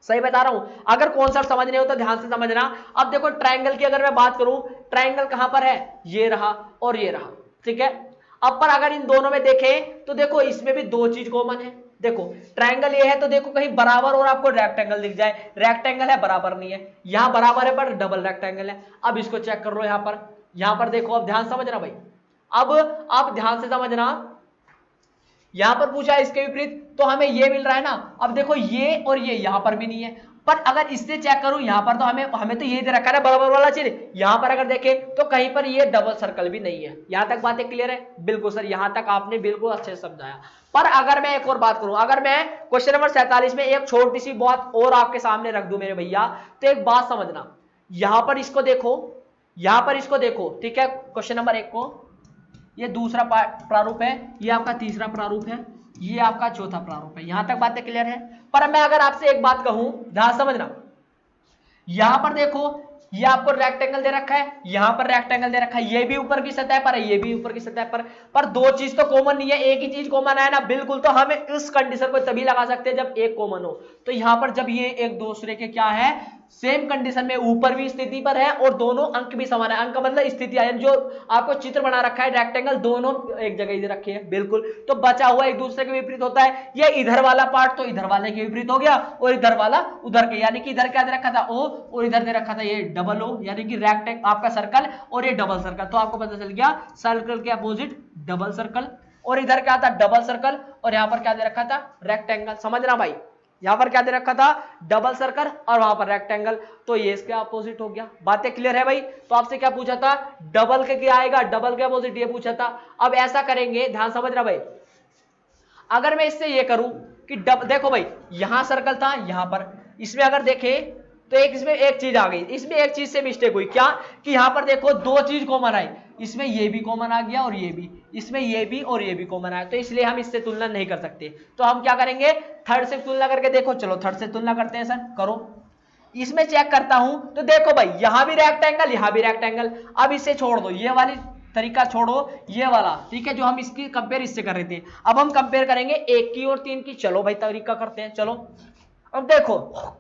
सही बता रहा हूं, अगर कॉन्सेप्ट समझने हो तो ध्यान से समझना। अब देखो ट्राइंगल की अगर मैं बात करूं, ट्राइंगल कहां पर है, ये रहा और ये रहा। ठीक है, अब पर अगर इन दोनों में देखें तो देखो इसमें भी दो चीज कॉमन है। देखो ट्राइंगल ये है तो देखो कहीं बराबर और आपको रेक्टेंगल दिख जाए, रेक्टेंगल है बराबर नहीं है, यहां बराबर है पर डबल रेक्टेंगल है। अब इसको चेक कर लो, यहां पर देखो, अब ध्यान समझना भाई, अब आप ध्यान से समझना, यहां पर पूछा इसके विपरीत तो हमें ये मिल रहा है ना। अब देखो ये और ये यहां पर भी नहीं है, पर अगर इससे चेक करूं यहां पर तो हमें तो ये दे रखा है बराबर वाला चीज, यहां पर अगर देखें तो कहीं पर ये डबल सर्कल भी नहीं है। यहां तक बातें क्लियर है, बिल्कुल सर, यहां तक आपने बिल्कुल अच्छे से समझाया। पर अगर मैं एक और बात करूं, अगर मैं क्वेश्चन नंबर 47 में एक छोटी सी बात और आपके सामने रख दूं मेरे भैया, तो एक बात समझना, यहां पर इसको देखो, यहां पर इसको देखो। ठीक है, क्वेश्चन नंबर 1 को, ये दूसरा प्रारूप है, ये आपका तीसरा प्रारूप है, ये आपका चौथा प्रारूप है। यहां तक बातें क्लियर है। पर मैं अगर आपसे एक बात कहूं, ध्यान समझना, यहां पर देखो ये आपको रेक्टेंगल दे रखा है, यहां पर रेक्टेंगल दे रखा है, ये भी ऊपर की सतह पर है, ये भी ऊपर की सतह पर दो चीज तो कॉमन नहीं है, एक ही चीज कॉमन है ना, बिल्कुल। तो हम इस कंडीशन को तभी लगा सकते हैं जब एक कॉमन हो। तो यहां पर जब ये एक दूसरे के क्या है, सेम कंडीशन में ऊपर भी स्थिति पर है और दोनों अंक भी समान है। अंक मतलब स्थिति, जो आपको चित्र बना रखा है, रेक्टेंगल दोनों एक जगह ही रखे हैं, बिल्कुल। तो बचा हुआ एक दूसरे के विपरीत होता है। ये इधर वाला पार्ट तो इधर वाले के विपरीत हो गया और इधर वाला उधर के, यानी कि इधर क्या दे रखा था ओ, और इधर दे रखा था ये डबल ओ, यानी कि रेक्टेंगल आपका सर्कल और ये डबल सर्कल। तो आपको पता चल गया सर्कल के अपोजिट डबल सर्कल, और इधर क्या था डबल सर्कल, और यहां पर क्या दे रखा था रेक्टेंगल। समझना भाई, यहां पर क्या दे रखा था डबल सर्कल और वहां पर रेक्टेंगल, तो ये इसके अपोजिट हो गया। बातें क्लियर है भाई। तो आपसे क्या पूछा था, डबल के क्या आएगा, डबल के अपोजिट ये पूछा था। अब ऐसा करेंगे, ध्यान समझ रहा भाई, अगर मैं इससे ये करूं कि देखो भाई यहां सर्कल था, यहां पर, इसमें अगर देखें तो इसमें एक चीज आ गई, इसमें एक चीज से मिस्टेक हुई, क्या कि यहां पर देखो दो चीज कॉमन आई, इसमें ये भी कॉमन आ गया और ये भी, इसमें ये भी और ये भी कॉमन आया, तो इसलिए हम इससे तुलना नहीं कर सकते। तो हम क्या करेंगे, थर्ड से तुलना करके देखो। चलो थर्ड से तुलना करते हैं सर, करो। इसमें चेक करता हूं तो देखो भाई यहां भी रेक्टेंगल, यहां भी रेक्टेंगल। अब इसे छोड़ दो, ये वाली तरीका छोड़ो, ये वाला, ठीक है, जो हम इसकी कंपेयर इससे कर रहे थे। अब हम कंपेयर करेंगे 1 की और 3 की। चलो भाई तरीका करते हैं, चलो। अब देखो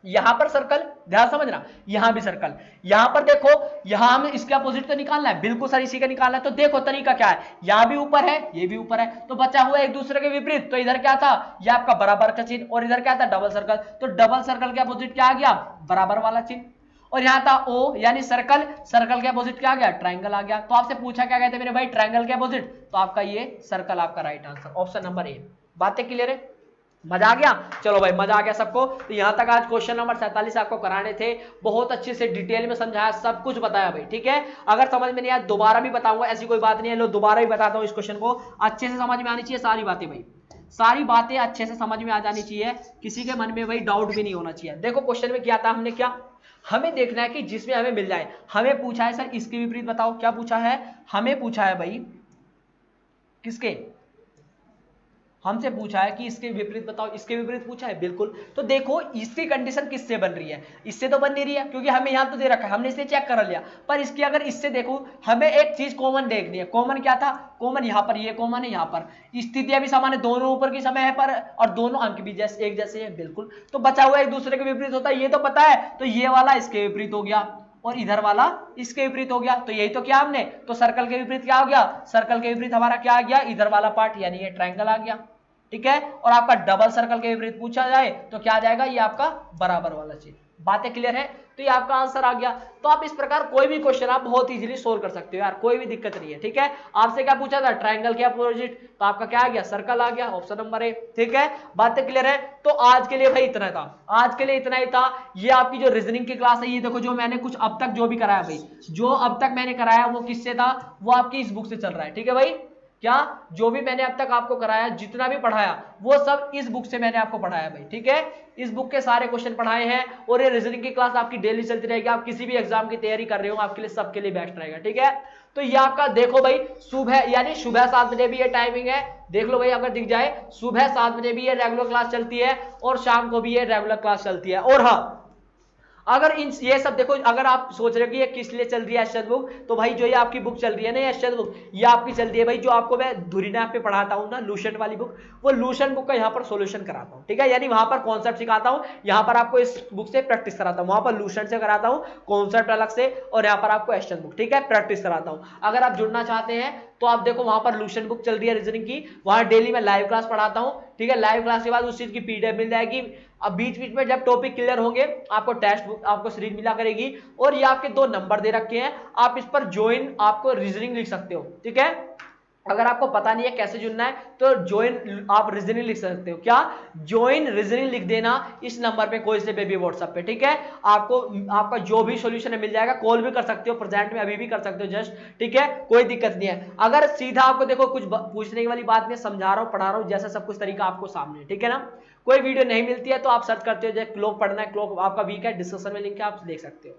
यहां पर सर्कल, ध्यान समझना, यहां भी सर्कल, यहां पर देखो, यहां हमें इसके अपोजिट तो निकालना है, बिल्कुल सर इसी का निकालना है। तो देखो तरीका क्या है, यहां भी ऊपर है, ये भी ऊपर है, तो बचा हुआ एक दूसरे के विपरीत। तो इधर क्या था, ये आपका बराबर का चिन्ह, और इधर क्या था डबल सर्कल। तो डबल सर्कल के अपोजिट क्या आ गया, बराबर वाला चिन्ह। और यहां था ओ यानी सर्कल, सर्कल के अपोजिट क्या आ गया, ट्राइंगल आ गया। तो आपसे पूछा क्या कहते मेरे भाई, ट्राइंगल के अपोजिट, तो आपका ये सर्कल आपका राइट आंसर, ऑप्शन नंबर ए। बातें क्लियर है, मजा आ गया? चलो भाई मजा आ गया सबको। तो यहां तक आज क्वेश्चन नंबर 47 आपको कराने थे, बहुत अच्छे से डिटेल में समझाया, सब कुछ बताया भाई, ठीक है। अगर समझ में नहीं आया दोबारा भी बताऊंगा, ऐसी कोई बात नहीं है, लो दोबारा भी बताता हूं। इस क्वेश्चन को अच्छे से समझ में आनी चाहिए सारी बातें भाई, सारी बातें अच्छे से समझ में आ जानी चाहिए, किसी के मन में भाई डाउट भी नहीं होना चाहिए। देखो क्वेश्चन में क्या था, हमने क्या हमें देखना है कि जिसमें हमें मिल जाए। हमें पूछा है सर इसके विपरीत बताओ, क्या पूछा है? हमें पूछा है भाई किसके, हमसे पूछा है कि इसके विपरीत बताओ, इसके विपरीत पूछा है बिल्कुल। तो देखो इसकी कंडीशन किससे बन रही है, इससे तो बन नहीं रही है, क्योंकि हमें यहां तो दे रखा है, हमने इसे चेक कर लिया। पर इसकी अगर इससे देखो, हमें एक चीज कॉमन देखनी है। कॉमन क्या था? कॉमन यहां पर, ये कॉमन है यहां पर, स्थितियां भी समान है, दोनों ऊपर की समय है पर, और दोनों अंक भी जैसे एक जैसे हैं बिल्कुल। तो बचा हुआ एक दूसरे के विपरीत होता है, ये तो पता है। तो ये वाला इसके विपरीत हो गया और इधर वाला इसके विपरीत हो गया, तो यही तो किया हमने। तो सर्कल के विपरीत क्या हो गया? सर्कल के विपरीत हमारा क्या आ गया? इधर वाला पार्ट, यानी ये ट्रायंगल आ गया, ठीक है। और आपका डबल सर्कल के विपरीत पूछा जाए तो क्या आ जाएगा? ये आपका बराबर वाला चीज। बातें क्लियर है? तो ये आपका आंसर आ गया। तो आप इस प्रकार कोई भी क्वेश्चन आप बहुत इजीली सोल्व कर सकते हो यार, कोई भी दिक्कत नहीं है, ठीक है। आपसे क्या पूछा था? ट्रायंगल के अपोजिट, तो आपका क्या आ गया? सर्कल आ गया, ऑप्शन नंबर ए, ठीक है। बातें क्लियर है? तो आज के लिए भाई इतना था, आज के लिए इतना ही था। ये आपकी जो रीजनिंग की क्लास है, ये देखो जो मैंने कुछ अब तक जो भी कराया भाई, जो अब तक मैंने कराया वो किससे था? वो आपकी इस बुक से चल रहा है, ठीक है भाई। क्या जो भी मैंने अब तक आपको कराया, जितना भी पढ़ाया, वो सब इस बुक से मैंने आपको पढ़ाया भाई, ठीक है। इस बुक के सारे क्वेश्चन पढ़ाए हैं, और ये रीजनिंग की क्लास आपकी डेली चलती रहेगी। आप किसी भी एग्जाम की तैयारी कर रहे हो, आपके लिए सबके लिए बेस्ट रहेगा, ठीक है। तो ये आपका देखो भाई, सुबह यानी सुबह 7 बजे भी ये टाइमिंग है, देख लो भाई अगर दिख जाए, सुबह 7 बजे भी ये रेगुलर क्लास चलती है, और शाम को भी ये रेगुलर क्लास चलती है। और हाँ, अगर इन ये सब देखो, अगर आप सोच रहे हो कि ये किस लिए चल रही है एशद बुक, तो भाई जो ये आपकी बुक चल रही है ना एशद बुक, ये आपकी चल रही है भाई, जो आपको मैं धुरीना पे पढ़ाता हूँ ना, लूशन वाली बुक, वो लूशन बुक का यहाँ पर सॉल्यूशन कराता हूँ, ठीक है। यानी वहां पर कॉन्सेप्ट सिखाता हूँ, यहाँ पर आपको इस बुक से प्रैक्टिस कराता हूँ, वहां पर लूशन से कराता हूँ कॉन्सेप्ट अलग से, और यहाँ पर आपको एशद बुक, ठीक है, प्रैक्टिस कराता हूँ। अगर आप जुड़ना चाहते हैं तो आप देखो वहां पर लूशन बुक चल रही है रीजनिंग की, वहां डेली मैं लाइव क्लास पढ़ाता हूं, ठीक है। लाइव क्लास के बाद उस चीज की पीडीएफ मिल जाएगी। अब बीच बीच में जब टॉपिक क्लियर होंगे, आपको टेक्स्ट बुक, आपको सीरीज मिला करेगी, और ये आपके 2 नंबर दे रखे हैं, आप इस पर ज्वाइन आपको रीजनिंग लिख सकते हो, ठीक है। अगर आपको पता नहीं है कैसे जुड़ना है, तो ज्वाइन आप रीजनिंग लिख सकते हो। क्या? ज्वाइन रीजनिंग लिख देना इस नंबर पे, कोई से पे भी व्हाट्सएप पे, ठीक है। आपको आपका जो भी सॉल्यूशन है मिल जाएगा, कॉल भी कर सकते हो, प्रेजेंट में अभी भी कर सकते हो जस्ट, ठीक है, कोई दिक्कत नहीं है। अगर सीधा आपको देखो कुछ पूछने वाली बात नहीं, समझा रहा हूं पढ़ा रहा हूं, जैसा सब कुछ तरीका आपको सामने, ठीक है ना। कोई वीडियो नहीं मिलती है तो आप सर्च करते हो, जैसे क्लॉक पढ़ना है, क्लॉक आपका वीक है, डिस्क्रिप्शन में लिंक है, आप देख सकते हो।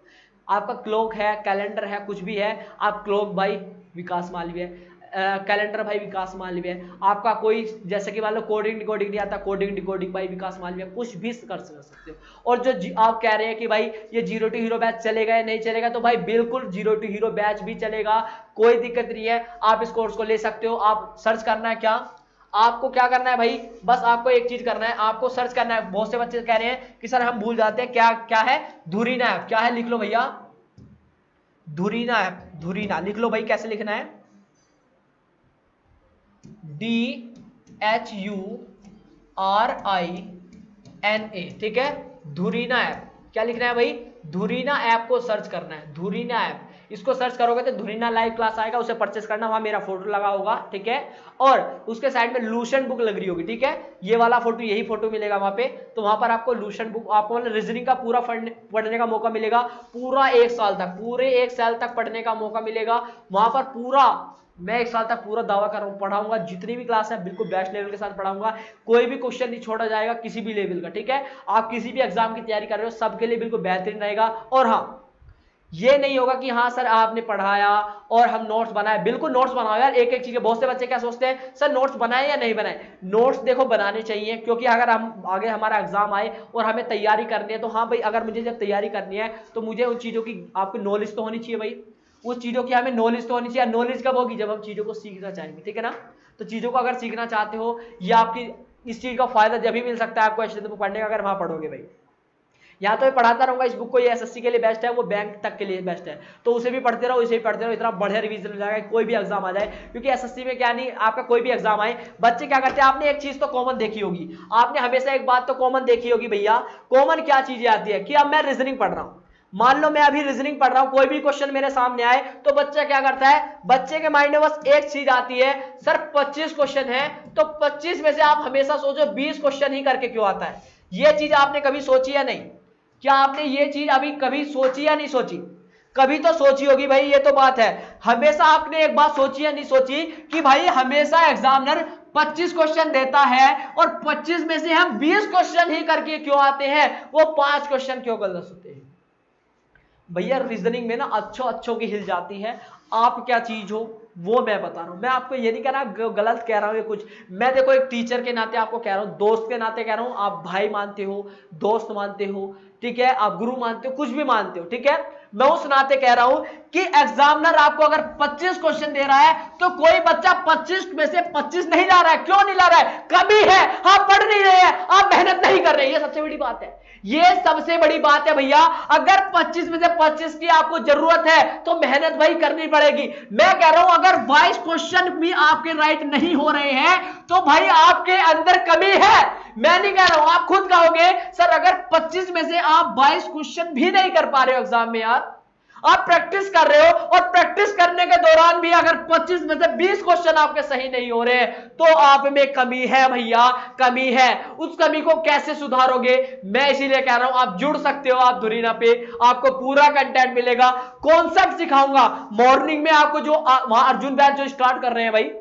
आपका क्लॉक है, कैलेंडर है, कुछ भी है, आप clock by Vikas Malviya, calendar भाई विकास मालवीय, आपका कोई जैसे कि मान लो कोडिंग डिकोडिंग नहीं आता, कोडिंग डिकोडिंग भाई विकास मालवीय, कुछ भी कर सकते हो। और जो आप कह रहे हैं कि भाई ये जीरो टू हीरो बैच चलेगा या नहीं चलेगा, तो भाई बिल्कुल जीरो टू हीरो बैच भी चलेगा, कोई दिक्कत नहीं है, आप इस कोर्स को ले सकते हो। आप सर्च करना है, क्या आपको क्या करना है भाई, बस आपको एक चीज करना है, आपको सर्च करना है। बहुत से बच्चे कह रहे हैं कि सर हम भूल जाते हैं, क्या क्या है? धुरीना ऐप, क्या है? लिख लो भैया, धुरीना ऐप, धुरीना लिख लो भाई, कैसे लिखना है? DHURINA, ठीक है, धुरीना ऐप। क्या लिखना है भाई? धुरीना ऐप को सर्च करना है, धुरीना ऐप। इसको सर्च करोगे तो धुरीना लाइव क्लास आएगा, उसे परचेस करना, वहां मेरा फोटो लगा होगा, ठीक है। और उसके साइड में लूशन बुक लग रही होगी, ठीक है, ये वाला फोटो, यही फोटो मिलेगा वहां पे। तो वहां पर आपको लूशन बुक, आपको रीजनिंग का पूरा पढ़ने का मौका मिलेगा, पूरा 1 साल तक, पूरे 1 साल तक पढ़ने का मौका मिलेगा वहां पर। पूरा मैं 1 साल तक पूरा दावा कर रहा हूं, पढ़ाऊंगा, जितनी भी क्लास है बिल्कुल बेस्ट लेवल के साथ पढ़ाऊंगा, कोई भी क्वेश्चन नहीं छोड़ा जाएगा किसी भी लेवल का, ठीक है। आप किसी भी एग्जाम की तैयारी कर रहे हो, सबके लिए बिल्कुल बेहतरीन रहेगा। और हाँ, ये नहीं होगा कि हाँ सर आपने पढ़ाया और हम नोट्स बनाए, बिल्कुल नोट्स बनाओ यार, एक एक चीज। बहुत से बच्चे क्या सोचते हैं, सर नोट्स बनाए या नहीं बनाए? नोट्स देखो बनाने चाहिए, क्योंकि अगर हम आगे हमारा एग्जाम आए और हमें तैयारी करनी है, तो हाँ भाई, अगर मुझे जब तैयारी करनी है तो मुझे उन चीजों की आपको नॉलेज तो होनी चाहिए भाई, उस चीजों की हमें नॉलेज तो होनी चाहिए। नॉलेज कब होगी? जब हम चीजों को सीखना चाहेंगे, ठीक है ना। तो चीजों को अगर सीखना चाहते हो, या आपकी इस चीज का फायदा जब भी मिल सकता है आपको एसएससी बुक पढ़ने का, अगर वहां पढ़ोगे भाई। यहाँ तो मैं पढ़ाता रहूंगा इस बुक को, ये एसएससी के लिए बेस्ट है, वो बैंक तक के लिए बेस्ट है, तो उसे भी पढ़ते रहो, इसे भी पढ़ते रहो, इतना बढ़िया रिवीजन हो जाएगा, कोई भी एग्जाम आ जाए। क्योंकि एसएससी में क्या नहीं, आपका कोई भी एग्जाम आए, बच्चे क्या करते हैं, आपने एक चीज तो कॉमन देखी होगी, आपने हमेशा एक बात तो कॉमन देखी होगी भैया, कॉमन क्या चीजें आती है कि अब मैं रीजनिंग पढ़ रहा हूं, मान लो मैं अभी रीजनिंग पढ़ रहा हूं, कोई भी क्वेश्चन मेरे सामने आए तो बच्चा क्या करता है, बच्चे के माइंड में बस एक चीज आती है, सर 25 क्वेश्चन है तो 25 में से आप हमेशा सोचो 20 क्वेश्चन ही करके क्यों आता है। ये चीज आपने कभी सोची या नहीं? क्या आपने ये चीज अभी कभी सोची या नहीं सोची? कभी तो सोची होगी भाई, ये तो बात है। हमेशा आपने एक बात सोची या नहीं सोची कि भाई हमेशा एग्जामिनर 25 क्वेश्चन देता है और 25 में से हम 20 क्वेश्चन ही करके क्यों आते हैं, वो 5 क्वेश्चन क्यों गलत होते हैं? भैया रीजनिंग में ना अच्छों की हिल जाती है। आप क्या चीज हो वो मैं बता रहा हूं। मैं आपको ये नहीं कह रहा गलत कह रहा हूं ये कुछ, मैं देखो एक टीचर के नाते आपको कह रहा हूं, दोस्त के नाते कह रहा हूं। आप भाई मानते हो, दोस्त मानते हो, ठीक है, आप गुरु मानते हो, कुछ भी मानते हो, ठीक है, मैं उस नाते कह रहा हूं कि एग्जामिनर आपको अगर 25 क्वेश्चन दे रहा है तो कोई बच्चा 25 में से 25 नहीं ला रहा है। क्यों नहीं ला रहा है? कमी है, आप पढ़ नहीं रहे हैं, आप मेहनत नहीं कर रहे हैं। ये सबसे बड़ी बात है, ये सबसे बड़ी बात है भैया। अगर 25 में से 25 की आपको जरूरत है तो मेहनत भाई करनी पड़ेगी। मैं कह रहा हूं अगर 22 क्वेश्चन भी आपके राइट नहीं हो रहे हैं तो भाई आपके अंदर कमी है। मैं नहीं कह रहा हूं, आप खुद कहोगे सर अगर 25 में से आप 22 क्वेश्चन भी नहीं कर पा रहे हो एग्जाम में, यार आप प्रैक्टिस कर रहे हो और प्रैक्टिस करने के दौरान भी अगर 25 में से 20 क्वेश्चन आपके सही नहीं हो रहे तो आप में कमी है भैया, कमी है। उस कमी को कैसे सुधारोगे? मैं इसीलिए कह रहा हूं आप जुड़ सकते हो आप धुरीना पे, आपको पूरा कंटेंट मिलेगा, कॉन्सेप्ट सिखाऊंगा। मॉर्निंग में आपको जो वहां अर्जुन बैच जो स्टार्ट कर रहे हैं भाई,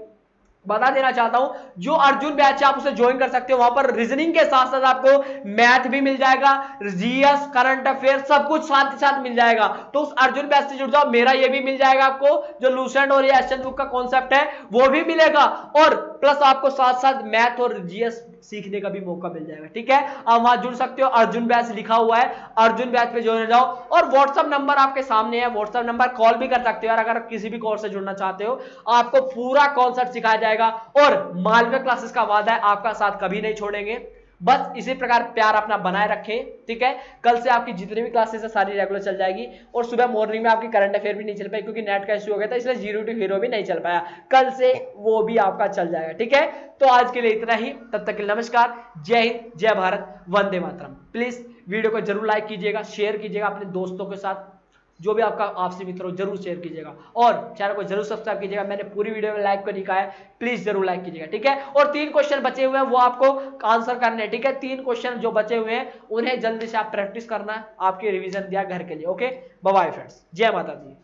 बता देना चाहता हूं, जो अर्जुन बैच है आप उसे ज्वाइन कर सकते हो। वहां पर रीजनिंग के साथ साथ आपको मैथ भी मिल जाएगा, जीएस, करंट अफेयर, सब कुछ साथ ही साथ मिल जाएगा। तो उस अर्जुन बैच से जुड़ जाओ। मेरा ये भी मिल जाएगा आपको, जो लूसेंट और ये एशियन बुक का कॉन्सेप्ट है वो भी मिलेगा, और प्लस आपको साथ साथ मैथ और जीएस सीखने का भी मौका मिल जाएगा, ठीक है। आप वहां जुड़ सकते हो, अर्जुन बैच लिखा हुआ है, अर्जुन बैच पे ज्वाइन हो जाओ। और व्हाट्सएप नंबर आपके सामने है, व्हाट्सएप नंबर, कॉल भी कर सकते हो यार अगर किसी भी कोर्स से जुड़ना चाहते हो। आपको पूरा कॉन्सेप्ट सिखाया जाएगा और मालवीय क्लासेस का वादा है आपका साथ कभी नहीं छोड़ेंगे। बस इसी प्रकार प्यार अपना बनाए रखें, ठीक है। कल से आपकी जितनी भी क्लासेस है सारी रेगुलर चल जाएगी, और सुबह मॉर्निंग में आपकी करंट अफेयर भी नहीं चल पाई क्योंकि नेट का इश्यू हो गया था, इसलिए जीरो टू हीरो भी नहीं चल पाया। कल से वो भी आपका चल जाएगा, ठीक है। तो आज के लिए इतना ही, तब तक के लिए नमस्कार, जय हिंद, जय भारत, वंदे मातरम। प्लीज वीडियो को जरूर लाइक कीजिएगा, शेयर कीजिएगा अपने दोस्तों के साथ, जो भी आपका आपसी मित्र हो जरूर शेयर कीजिएगा, और चैनल को जरूर सब्सक्राइब कीजिएगा। मैंने पूरी वीडियो में लाइक को लिखा है, प्लीज जरूर लाइक कीजिएगा, ठीक है। और 3 क्वेश्चन बचे हुए हैं वो आपको आंसर करने हैं, ठीक है। 3 क्वेश्चन जो बचे हुए हैं उन्हें जल्दी से आप प्रैक्टिस करना है, आपकी रिवीजन दिया घर के लिए, ओके। बाय बाय फ्रेंड्स, जय माता दी।